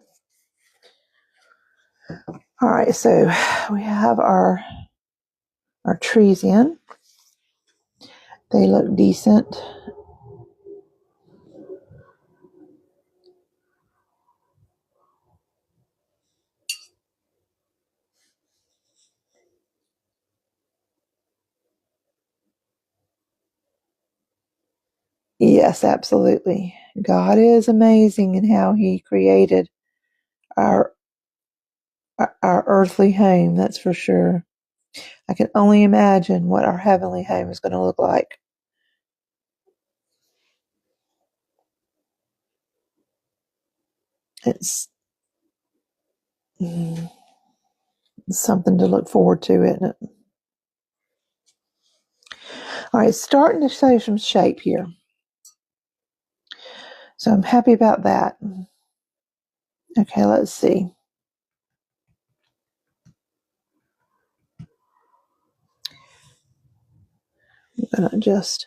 All right, so we have our trees in. They look decent. Yes, absolutely. God is amazing in how He created our our earthly home, that's for sure. I can only imagine what our heavenly home is going to look like. It's something to look forward to, isn't it? All right, starting to show some shape here. So I'm happy about that. Okay, let's see. I'm going to just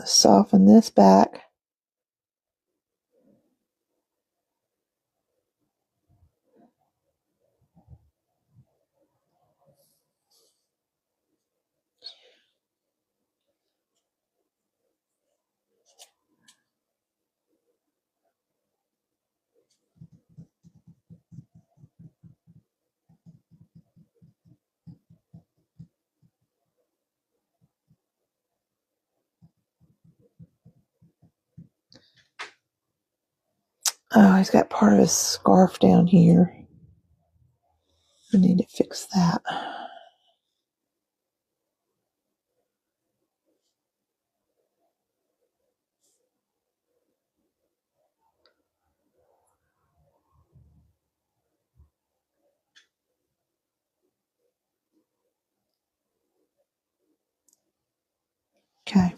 soften this back. Oh, he's got part of his scarf down here. I need to fix that. Okay.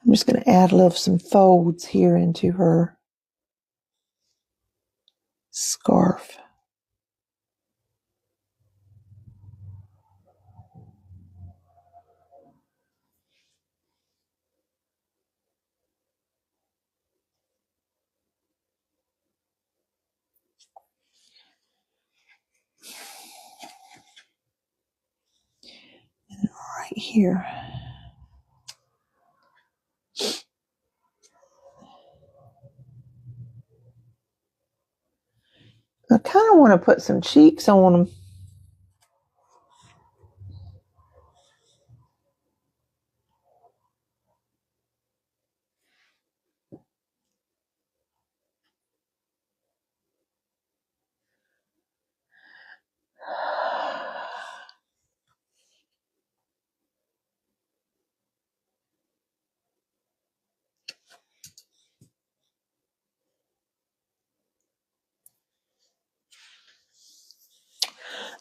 I'm just going to add some folds here into her scarf. Right here. I kind of want to put some cheeks on them.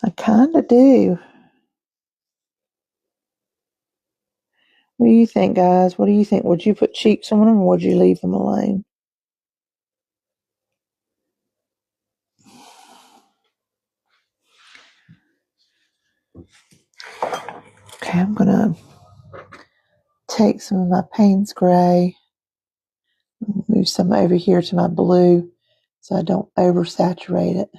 I kind of do. What do you think, guys? What do you think? Would you put cheeks on them or would you leave them alone? Okay, I'm going to take some of my Payne's Gray, move some over here to my blue so I don't oversaturate it.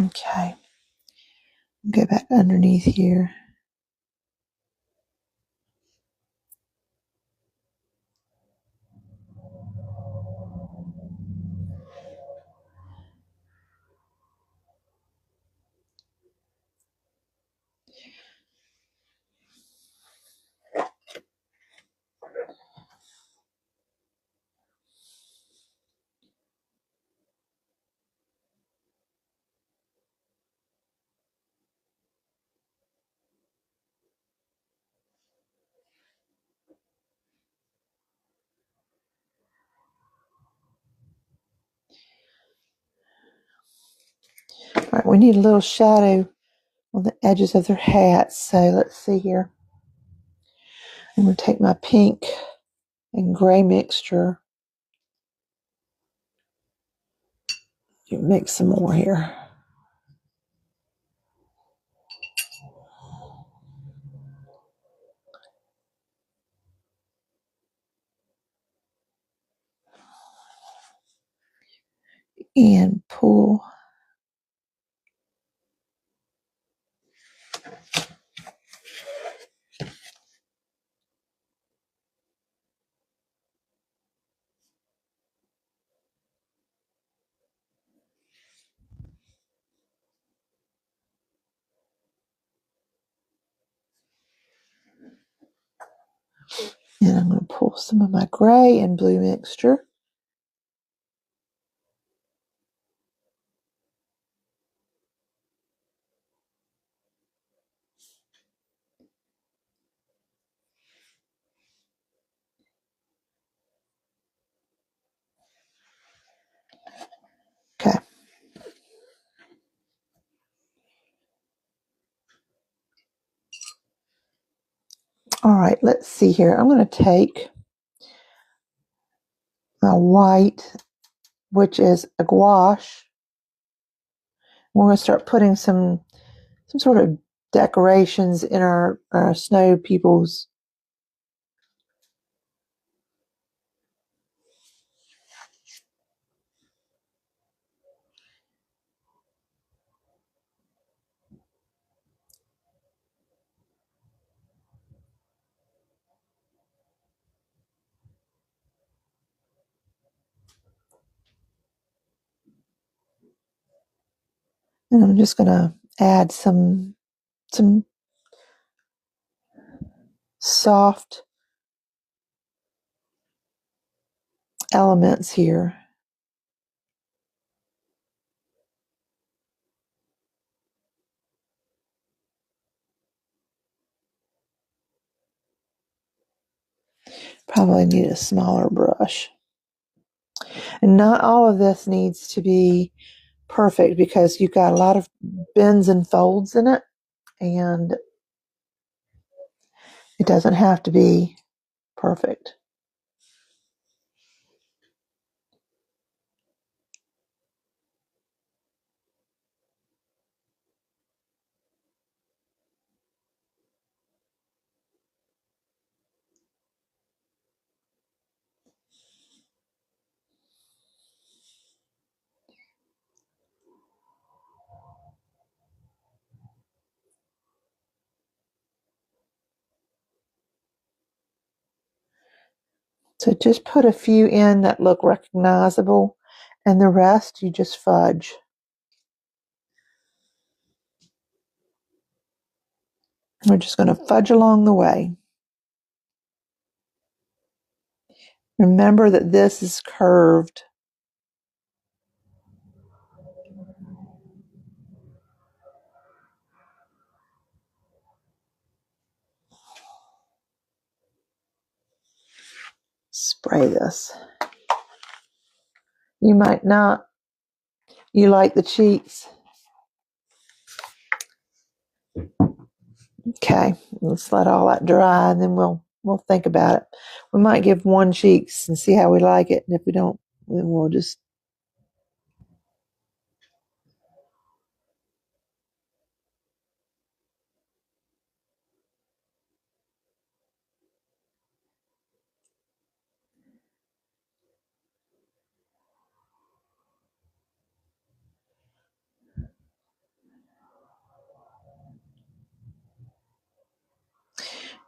Okay, go back underneath here. All right, we need a little shadow on the edges of their hats. So let's see here. I'm going to take my pink and gray mixture. Mix some more here. And pull. And I'm going to pull some of my gray and blue mixture. Okay. All right, let's see here. I'm going to take my white, which is a gouache. We're going to start putting some sort of decorations in our snow peoples. And I'm just going to add some soft elements here. Probably need a smaller brush. And not all of this needs to be perfect because you've got a lot of bends and folds in it. And It doesn't have to be perfect. So just put a few in that look recognizable, and the rest you just fudge. We're just going to fudge along the way. Remember that this is curved. Spray this. You might not. You like the cheeks? Okay, let's let all that dry, and then we'll think about it. We might give one cheeks and see how we like it, and if we don't, then we'll just.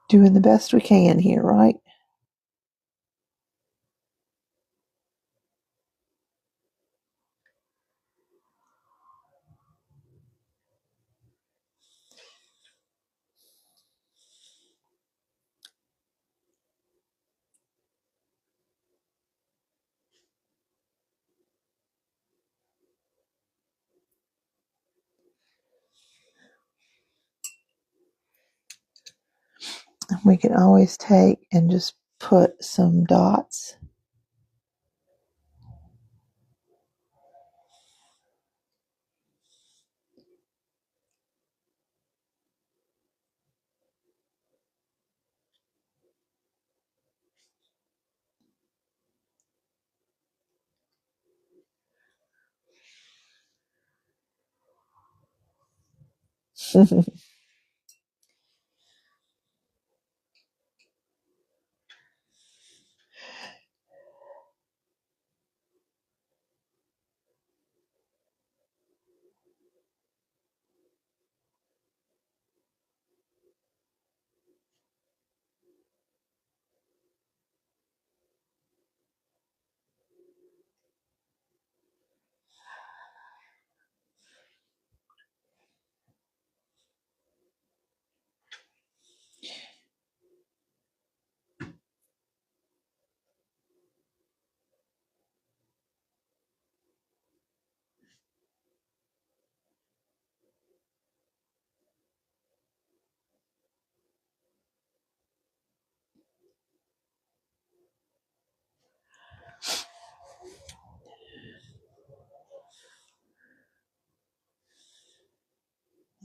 Doing the best we can here, right? We can always take and just put some dots.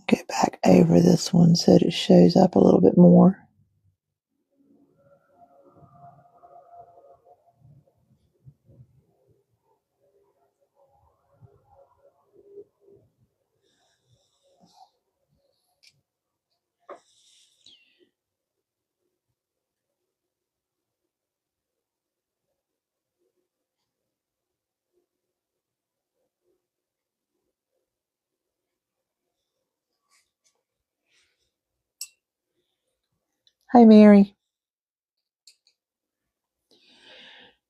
Get back over this one so that it shows up a little bit more. Hi, Mary.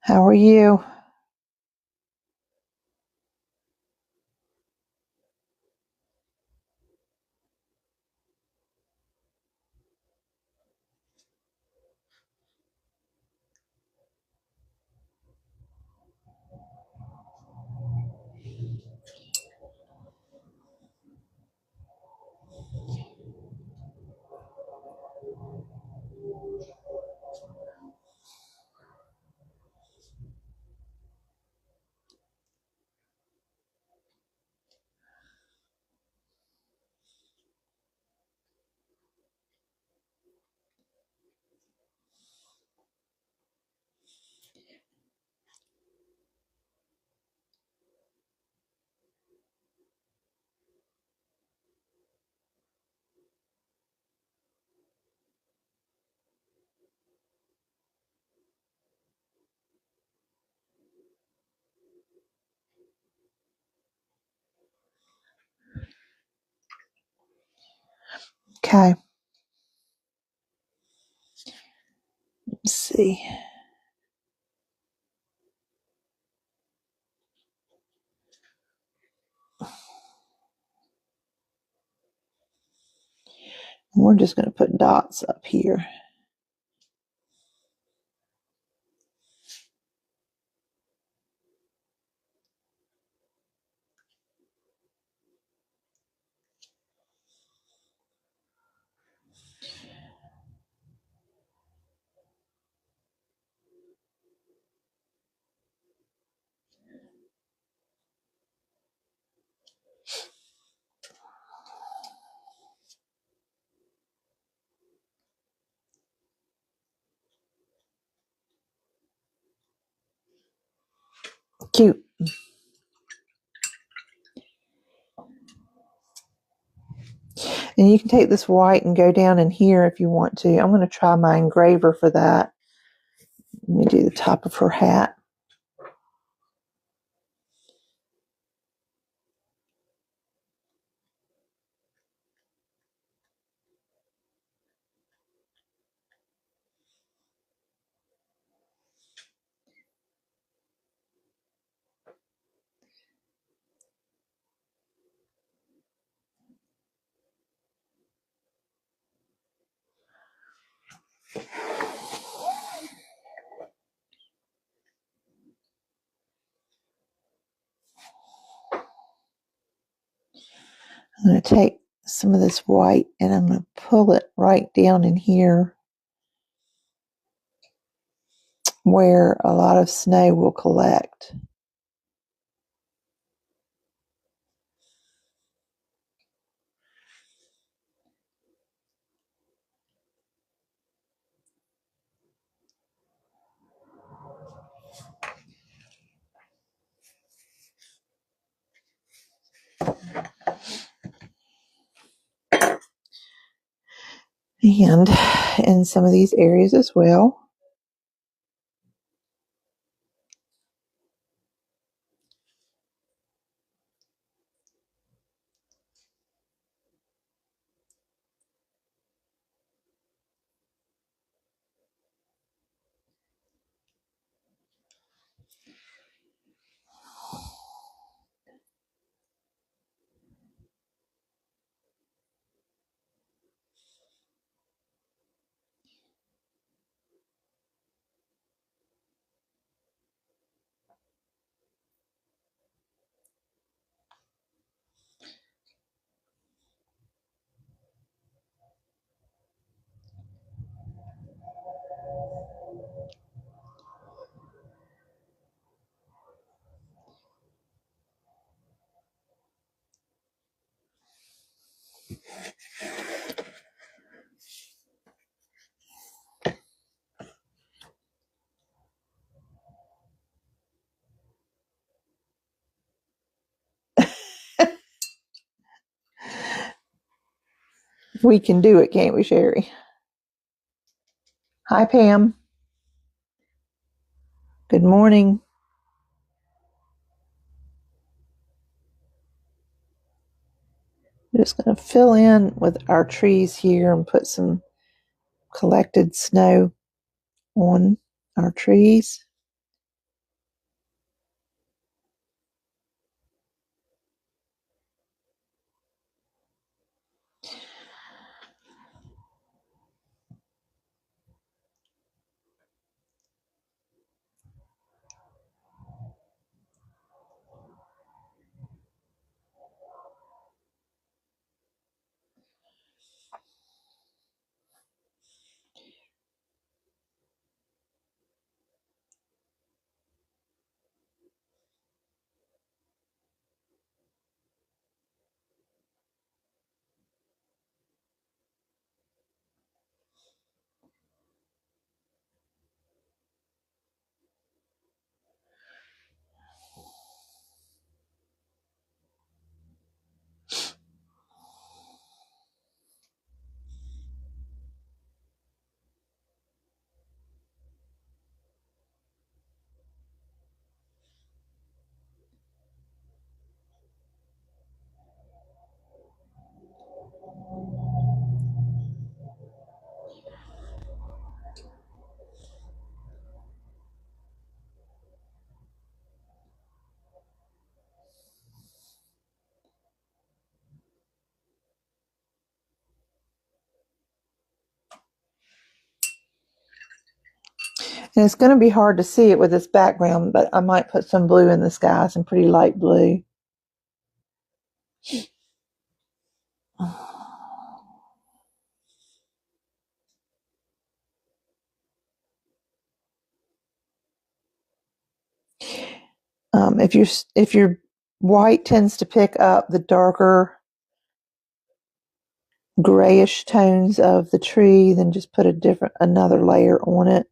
How are you? Okay. Let's see. We're just going to put dots up here. Cute. And you can take this white and go down in here if you want to. I'm going to try my engraver for that. Let me do the top of her hat. I'm going to take some of this white and I'm going to pull it right down in here where a lot of snow will collect. And in some of these areas as well. We can do it, can't we, Sherry? Hi, Pam. Good morning. I'm just going to fill in with our trees here and put some collected snow on our trees. And it's going to be hard to see it with this background, but I might put some blue in the sky, some pretty light blue. If your white tends to pick up the darker grayish tones of the tree, then just put another layer on it.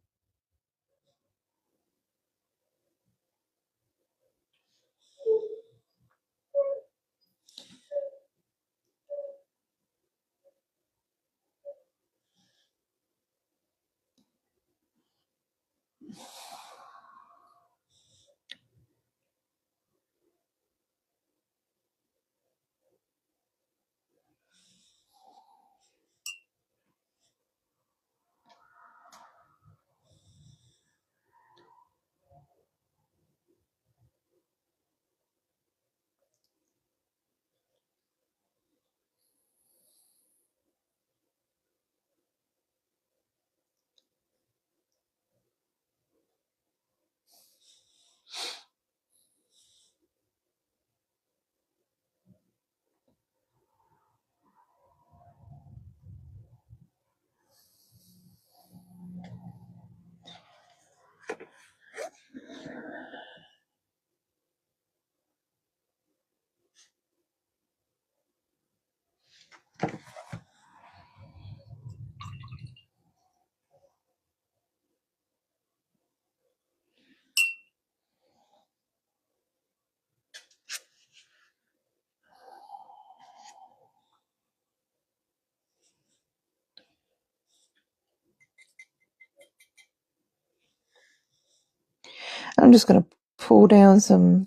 I'm just going to pull down some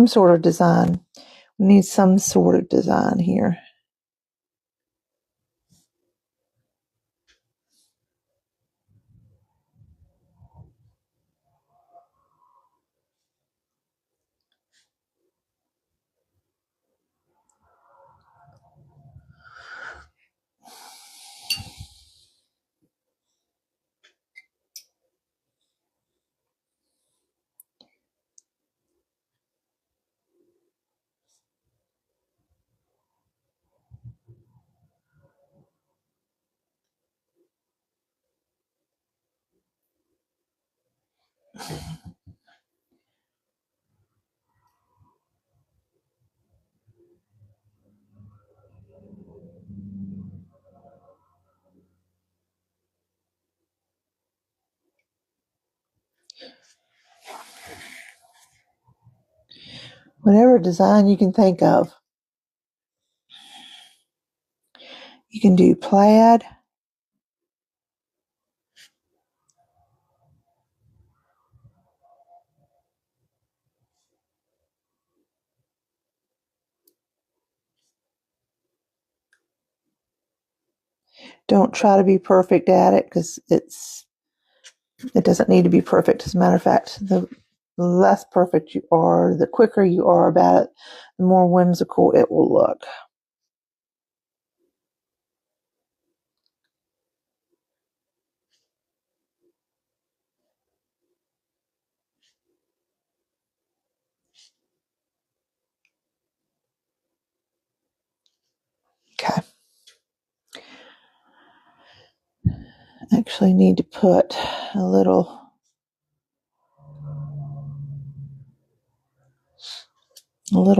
sort of design. We need some sort of design here. Whatever design you can think of. You can do plaid. Don't try to be perfect at it because it doesn't need to be perfect. As a matter of fact, the less perfect you are, the quicker you are about it, the more whimsical it will look. Okay. I actually need to put a little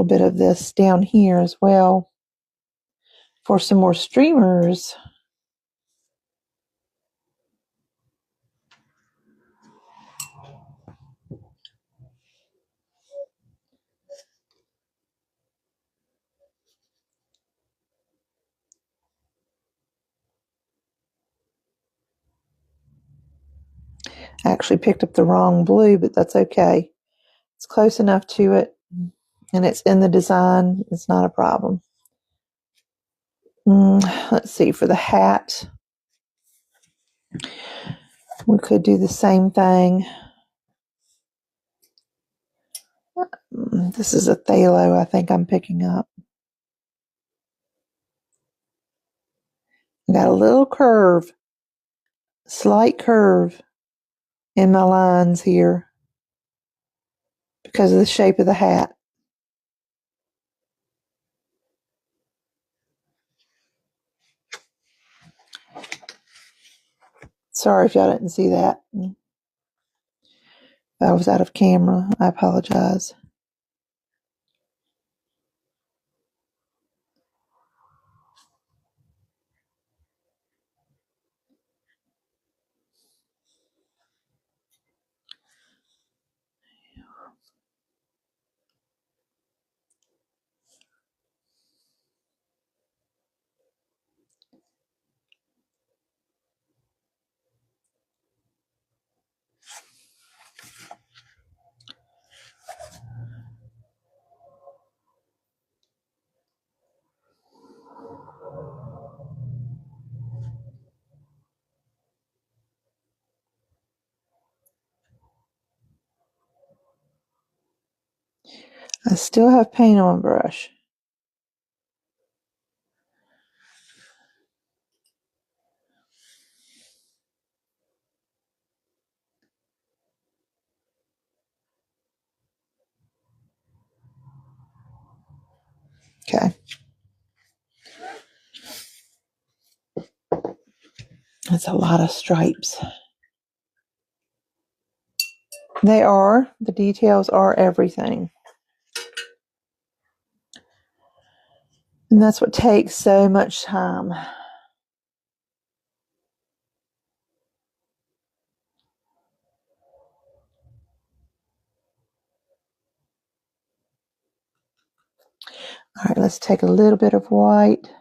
bit of this down here as well for some more streamers. I actually picked up the wrong blue, but that's okay. It's close enough to it, and it's in the design. It's not a problem. Let's see, for the hat, we could do the same thing. This is a phthalo I think I'm picking up. I got a little curve, slight curve in my lines here because of the shape of the hat. Sorry if y'all didn't see that. I was out of camera. I apologize. I still have paint on my brush. Okay. That's a lot of stripes. They are. The details are everything. And that's what takes so much time. All right, let's take a little bit of white.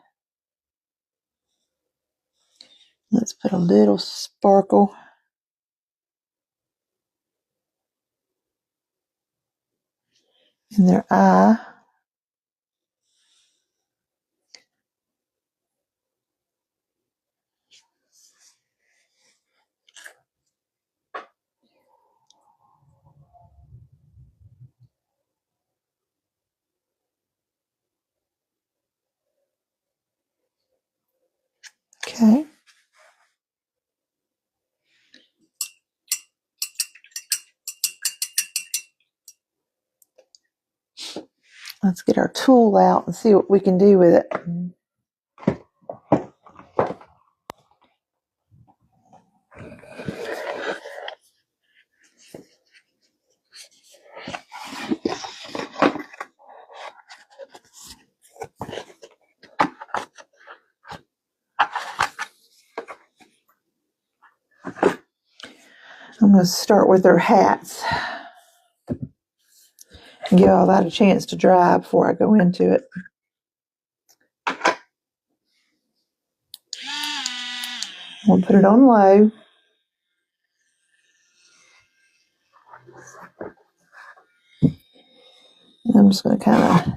Let's put a little sparkle in their eye. Okay. Let's get our tool out and see what we can do with it. I'm going to start with their hats and give all that a chance to dry before I go into it. We'll put it on low. I'm just going to kind of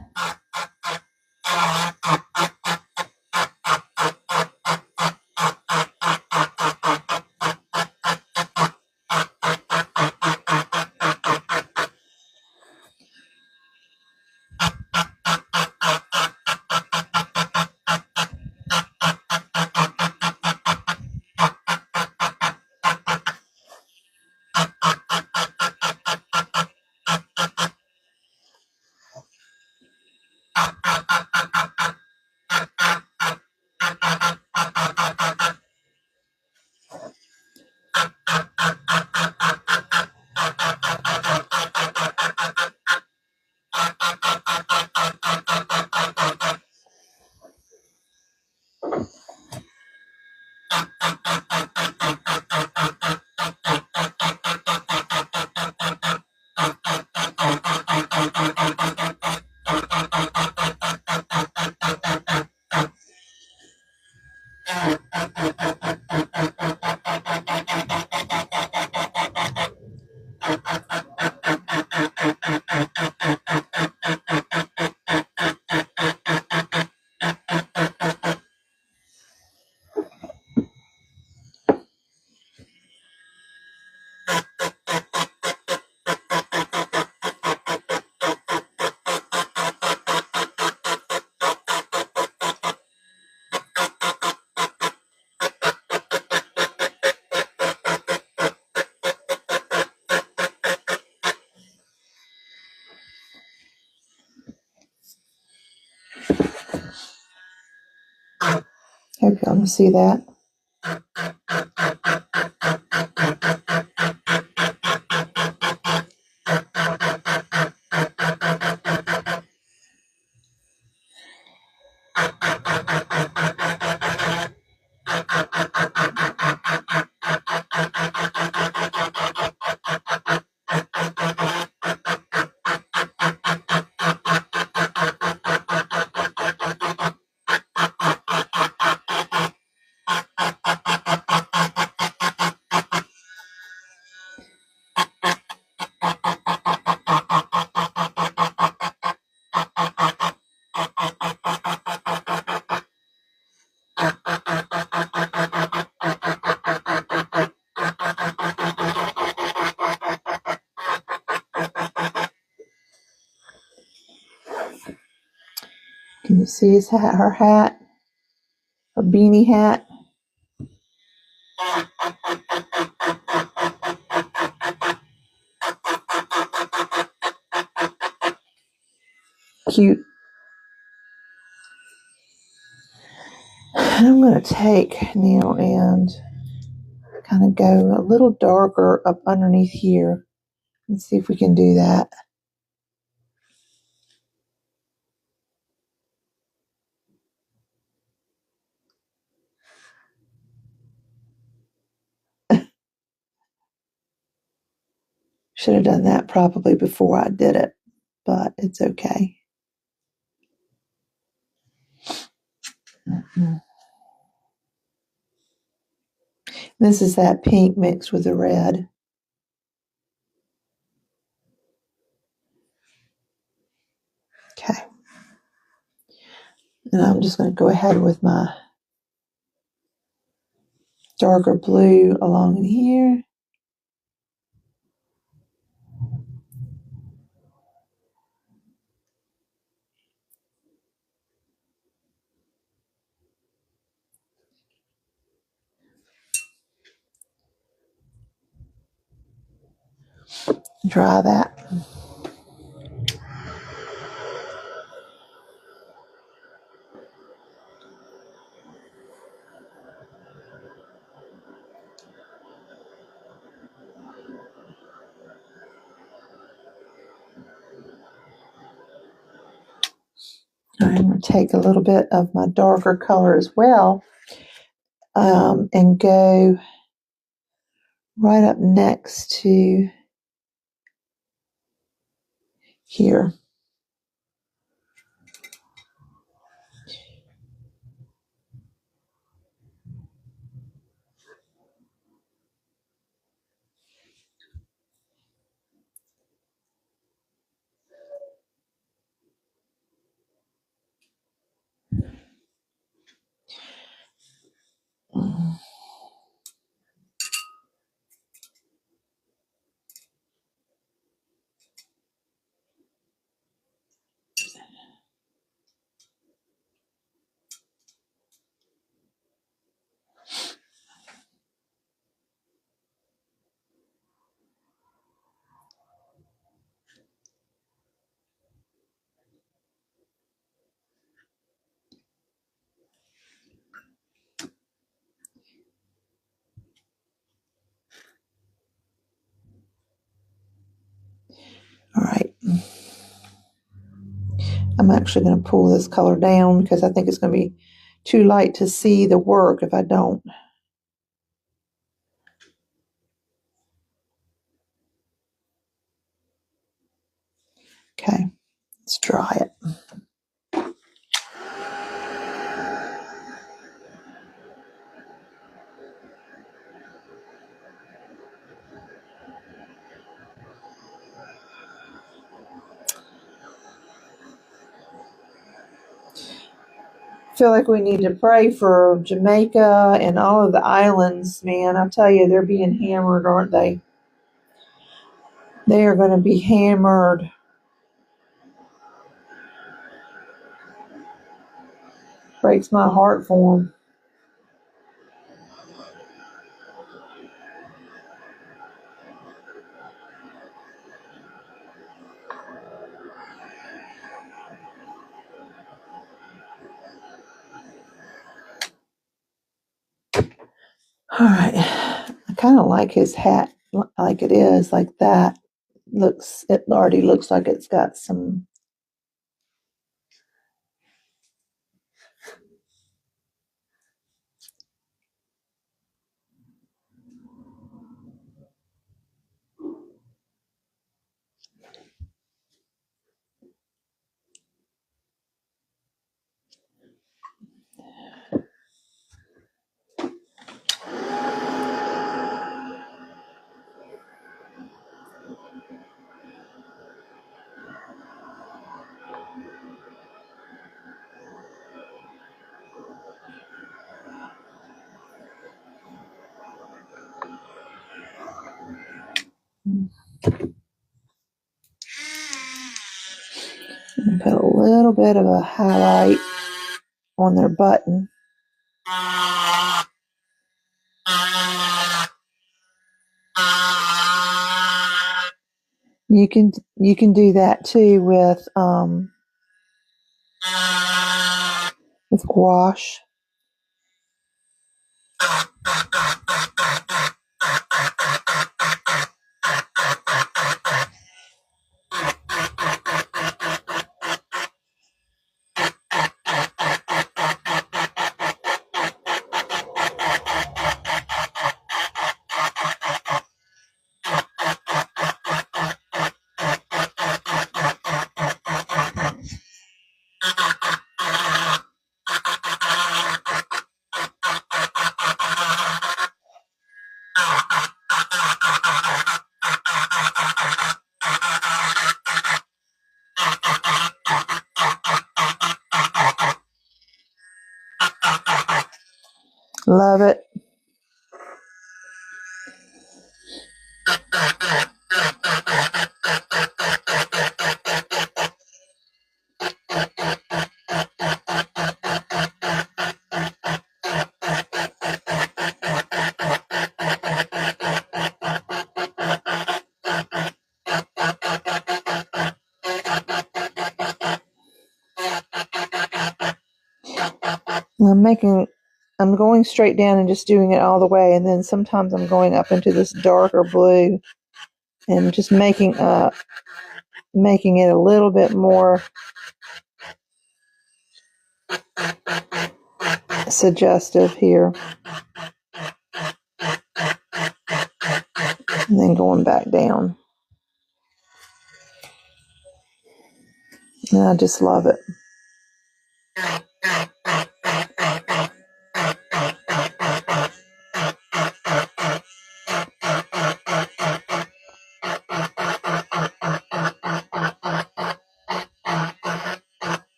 Hope y'all can see that. Can you see his hat, her hat, her beanie hat? Cute. And I'm going to take now and kind of go a little darker up underneath here and see if we can do that. Should have done that probably before I did it, but it's okay. This is that pink mixed with the red. Okay. And I'm just going to go ahead with my darker blue along in here. Dry that. I'm going to take a little bit of my darker color as well and go right up next to here. All right. I'm actually going to pull this color down because I think it's going to be too light to see the work if I don't. Okay, let's dry it. I feel like we need to pray for Jamaica and all of the islands, man. I tell you, they're being hammered, aren't they? They are going to be hammered. Breaks my heart for them. All right. I kind of like his hat like it is, like that. It already looks like it's got some. Put a little bit of a highlight on their button. You can do that too with gouache. Love it. I'm going straight down and just doing it all the way, and then sometimes I'm going up into this darker blue and just making it a little bit more suggestive here, and then going back down. And I just love it.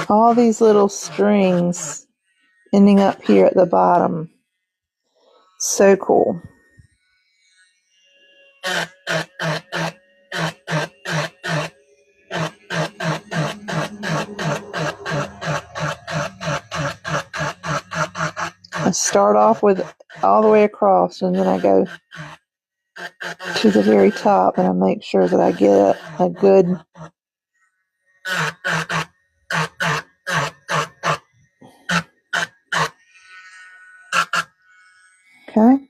All these little strings ending up here at the bottom. So cool. I start off with all the way across, and then I go to the very top, and I make sure that I get a good okay.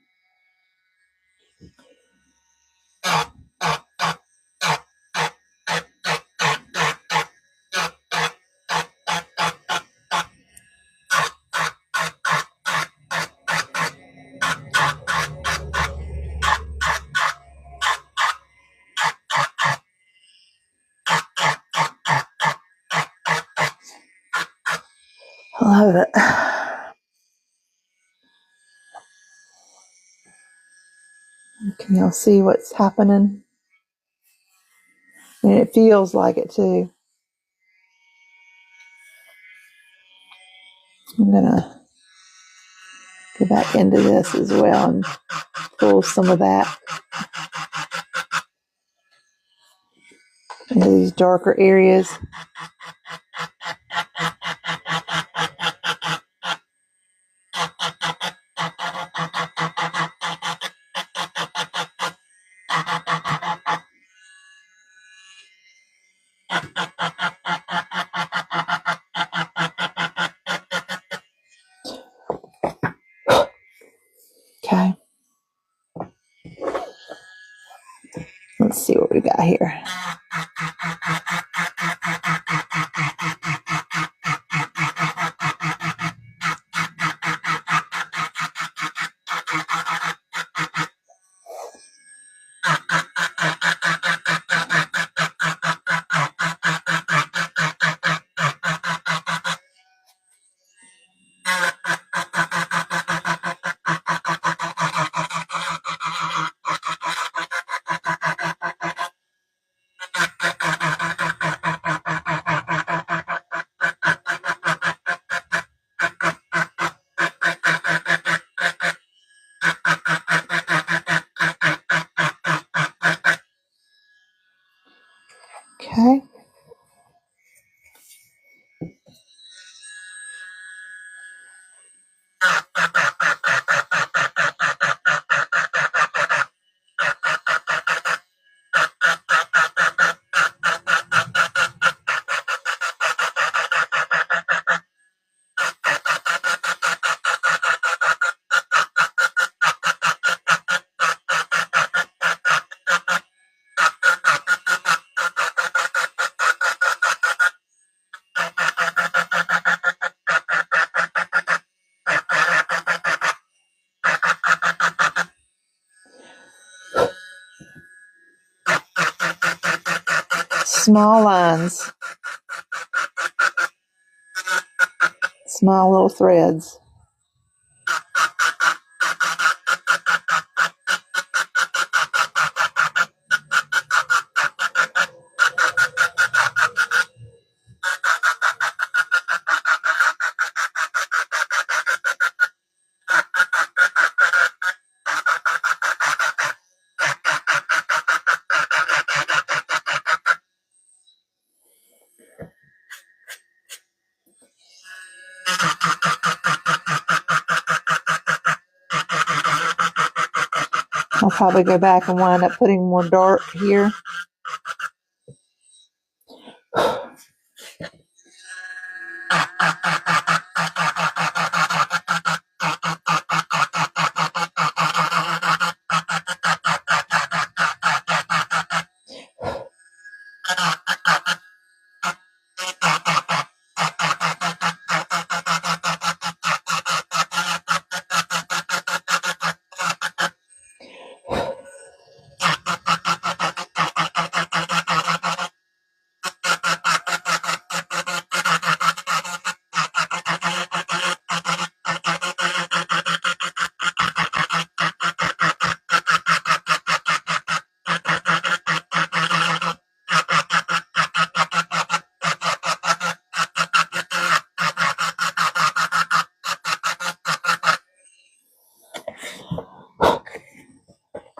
I love it. Can y'all see what's happening? And it feels like it too. I'm gonna go back into this as well and pull some of that into these darker areas. Okay. Let's see what we got here. Okay. Small lines, small little threads. I'll probably go back and wind up putting more dark here.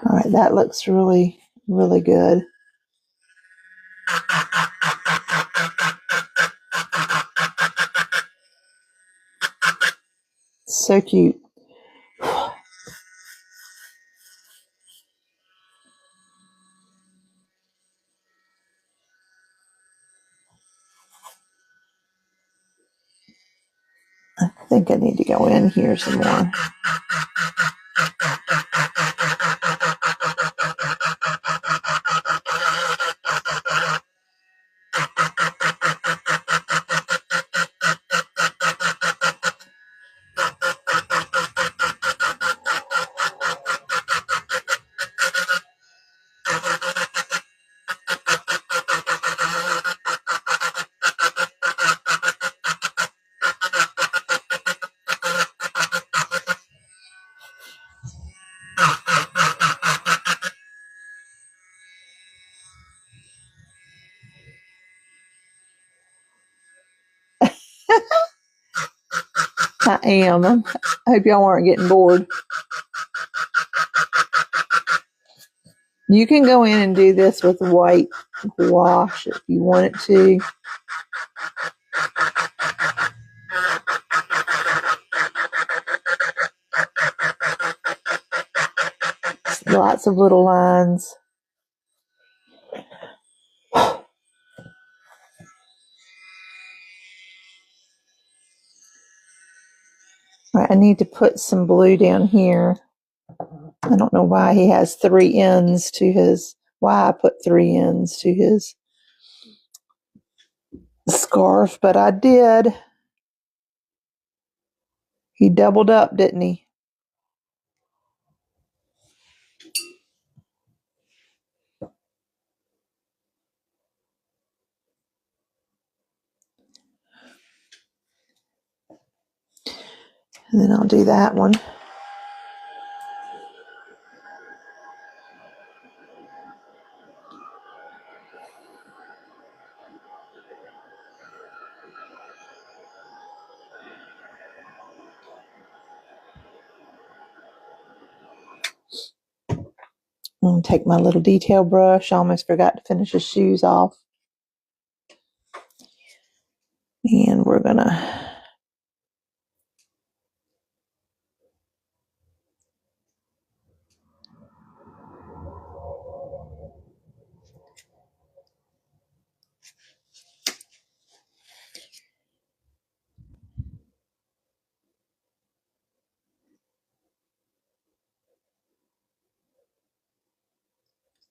All right, that looks really, really good. So cute. I think I need to go in here some more. I am. I hope y'all aren't getting bored. You can go in and do this with white wash if you wanted to. Lots of little lines. Right, I need to put some blue down here. I don't know why he has 3 ends to his, why I put 3 ends to his scarf, but I did. He doubled up, didn't he? And then I'll do that one. I'm going to take my little detail brush. I almost forgot to finish his shoes off. And we're going to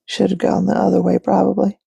should have gone the other way probably.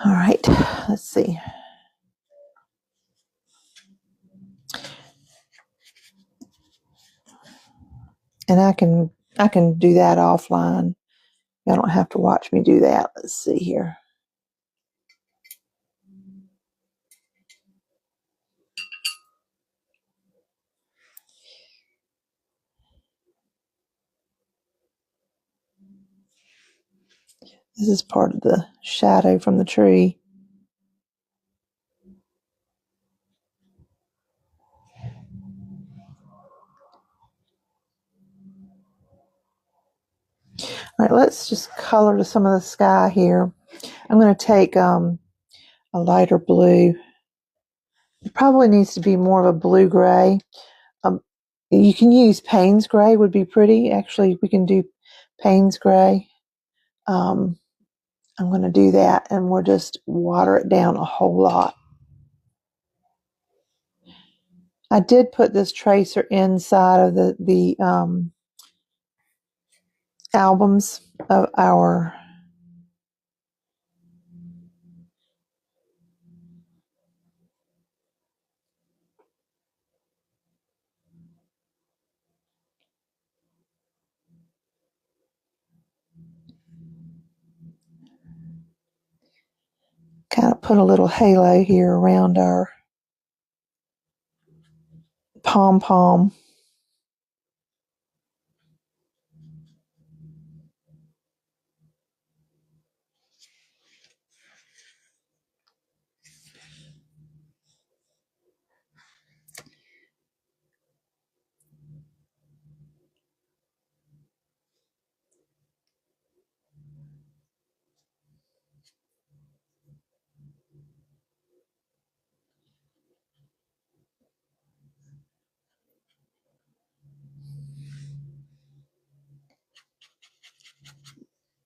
All right, let's see. And I can do that offline. Y'all don't have to watch me do that. Let's see here. This is part of the shadow from the tree. All right, let's just color to some of the sky here. I'm going to take a lighter blue. It probably needs to be more of a blue-gray. You can use Payne's gray, would be pretty. Actually, we can do Payne's gray. I'm going to do that, and we'll just water it down a whole lot. I did put this tracer inside of the albums of our kind of put a little halo here around our pom-pom.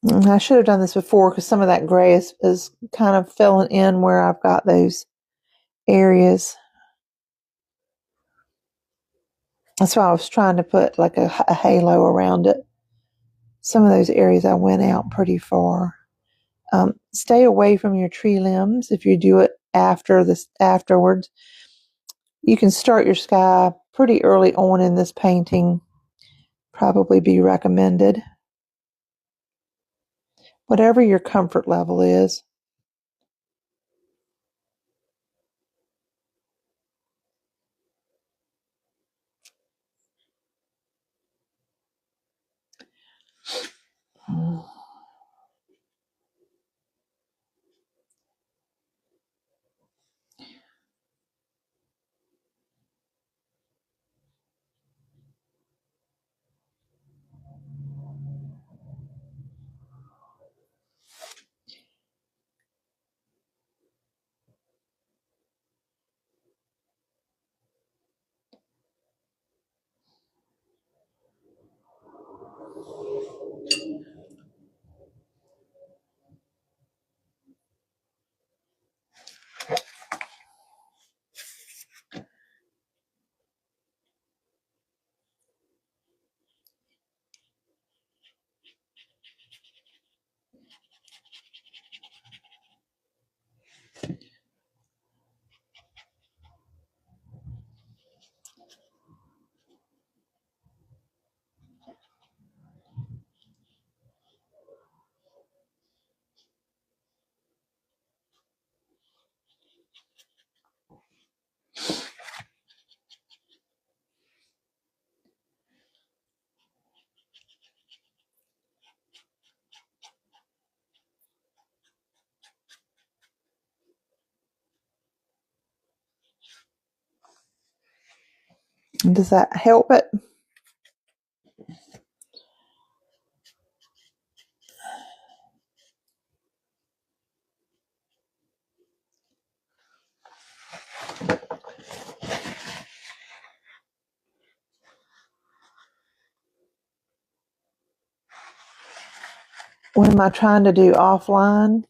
And I should have done this before because some of that gray is kind of filling in where I've got those areas. That's why I was trying to put like a halo around it. Some of those areas I went out pretty far. Stay away from your tree limbs if you do it afterwards. You can start your sky pretty early on in this painting. Probably be recommended. Whatever your comfort level is. Does that help it? What am I trying to do offline?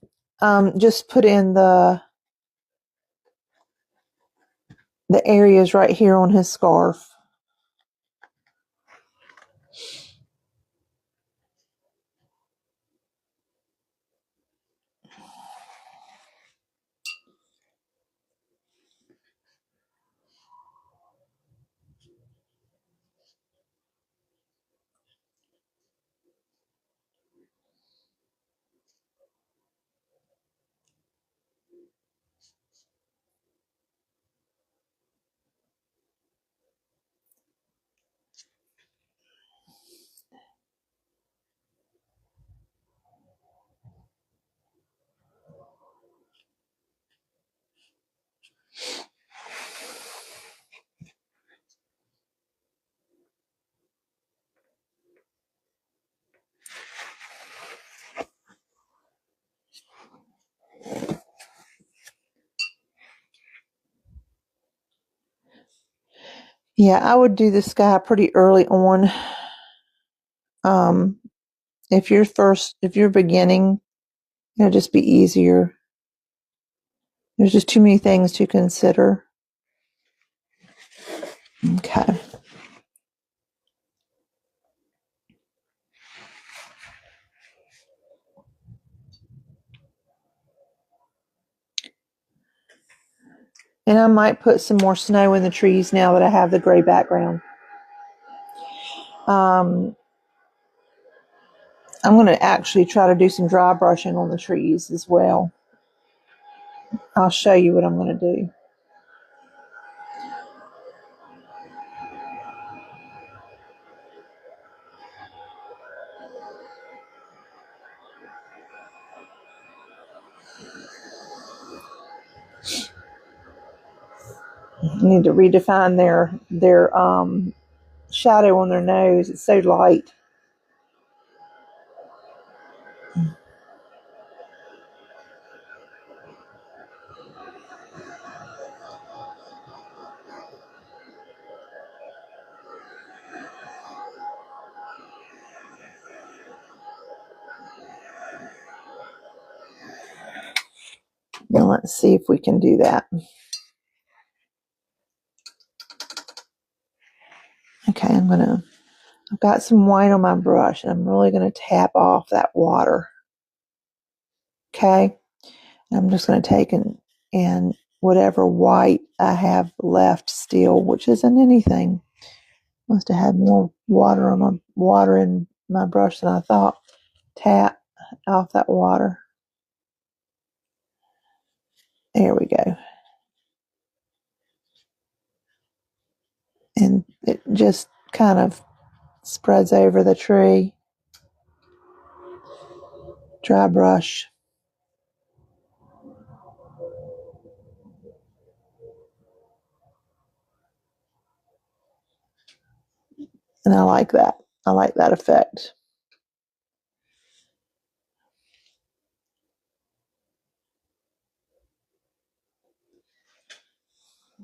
Just put in the areas right here on his scarf. Yeah, I would do the sky pretty early on. If you're beginning, it'll just be easier. There's just too many things to consider. Okay. And I might put some more snow in the trees now that I have the gray background. I'm going to actually try to do some dry brushing on the trees as well. I'll show you what I'm going to do. I need to redefine their shadow on their nose. It's so light. Now let's see if we can do that. Okay, I've got some white on my brush and I'm really going to tap off that water. Okay, and I'm just going to take and whatever white I have left still, which isn't anything. Must have had more water in my brush than I thought. Tap, off that water. There we go. And it just kind of spreads over the tree. Dry brush. And I like that. I like that effect.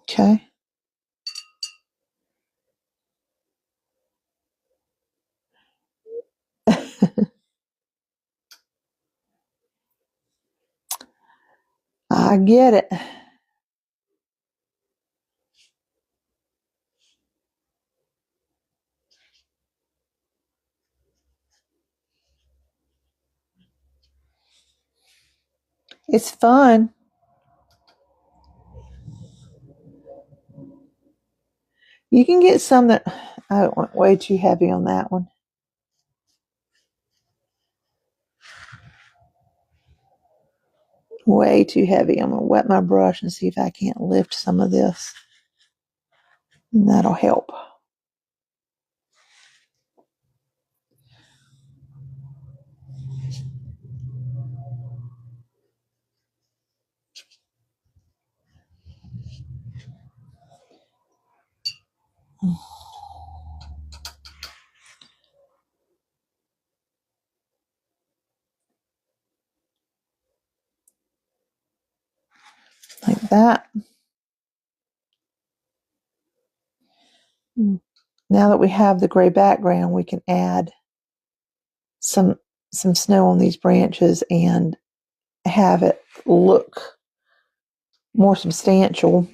Okay. I get it. It's fun. You can get some that I went way too heavy on that one. Way too heavy. I'm going to wet my brush and see if I can't lift some of this. And that'll help. Like that. Now that we have the gray background, we can add some snow on these branches and have it look more substantial.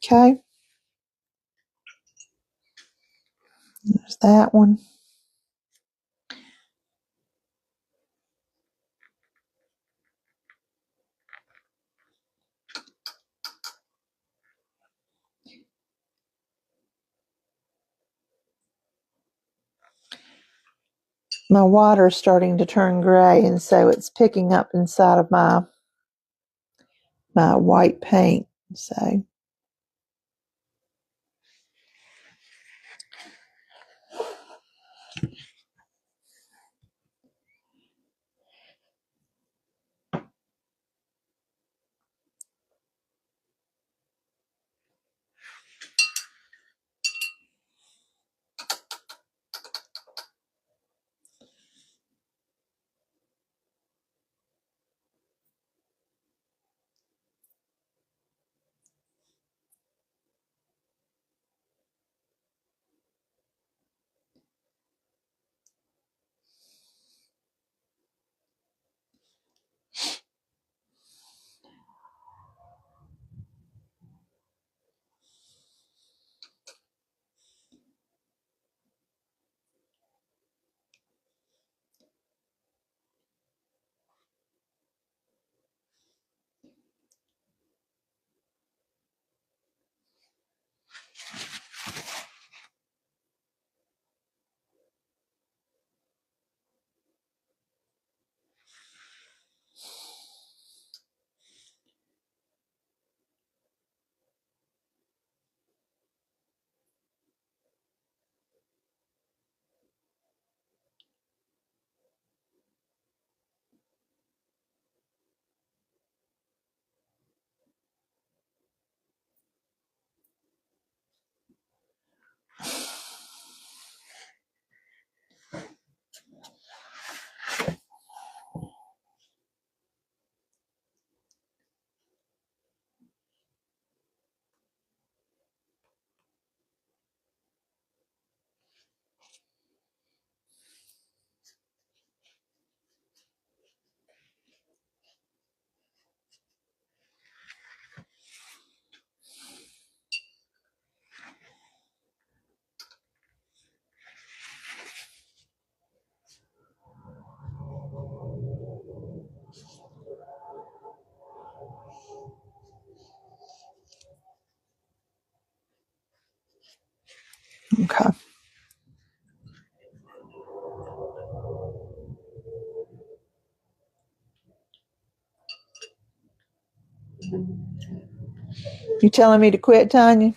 Okay. There's that one. My water is starting to turn gray, and so it's picking up inside of my white paint. So Okay. You telling me to quit, Tanya?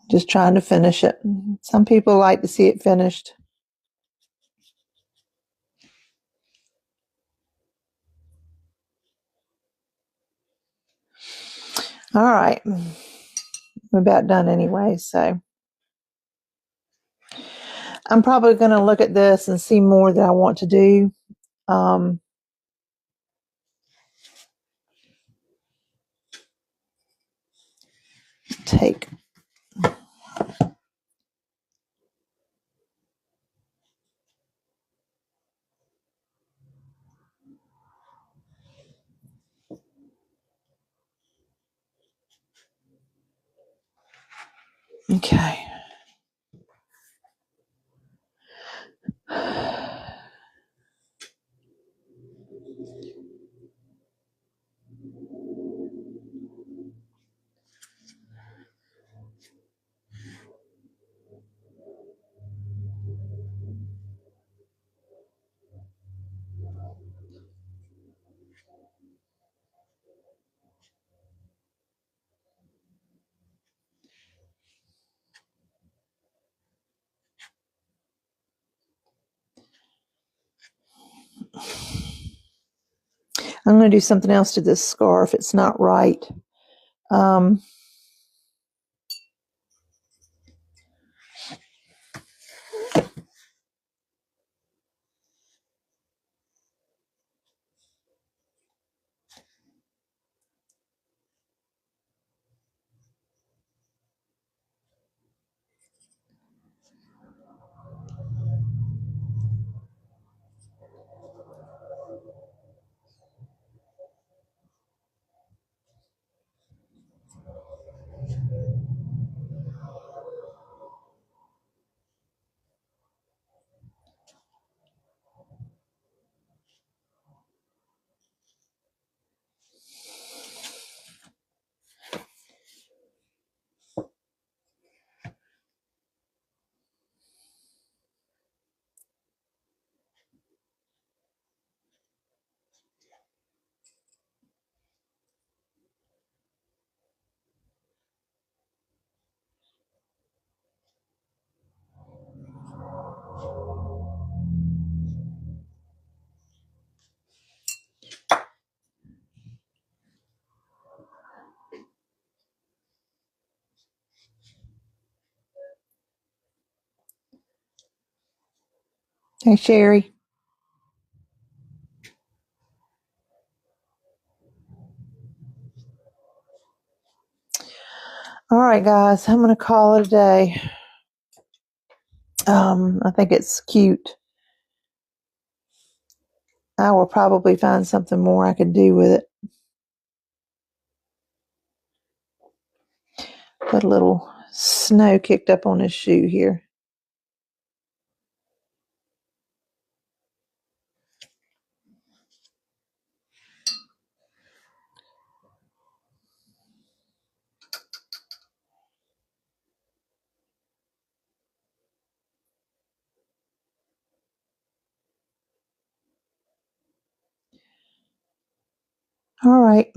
Just trying to finish it. Some people like to see it finished. All right. We're about done anyway, so I'm probably going to look at this and see more that I want to do. Take. Okay. I'm going to do something else to this scarf. It's not right. Hey, Sherry. All right, guys, I'm going to call it a day. I think it's cute. I will probably find something more I could do with it. Put a little snow kicked up on his shoe here. All right.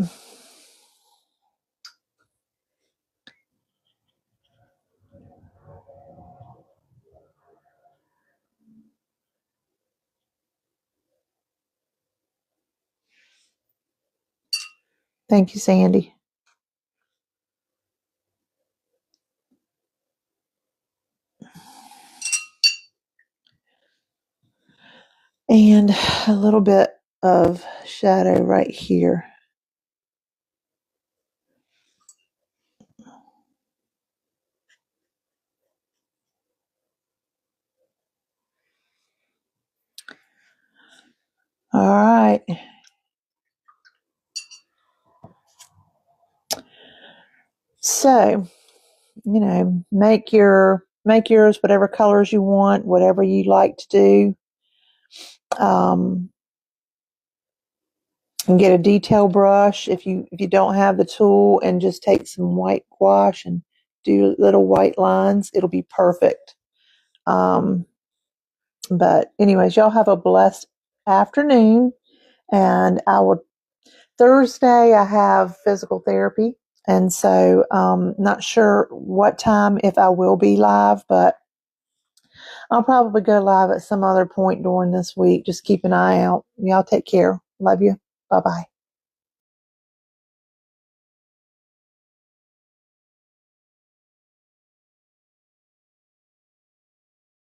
Thank you, Sandy. And a little bit of shadow right here. All right. So, make yours whatever colors you want, whatever you like to do. and get a detail brush if you don't have the tool, and just take some white gouache and do little white lines. It'll be perfect. But anyways, y'all have a blessed afternoon, and Thursday I have physical therapy, and so not sure what time, if I will be live, but I'll probably go live at some other point during this week. Just keep an eye out. Y'all take care. Love you. Bye bye.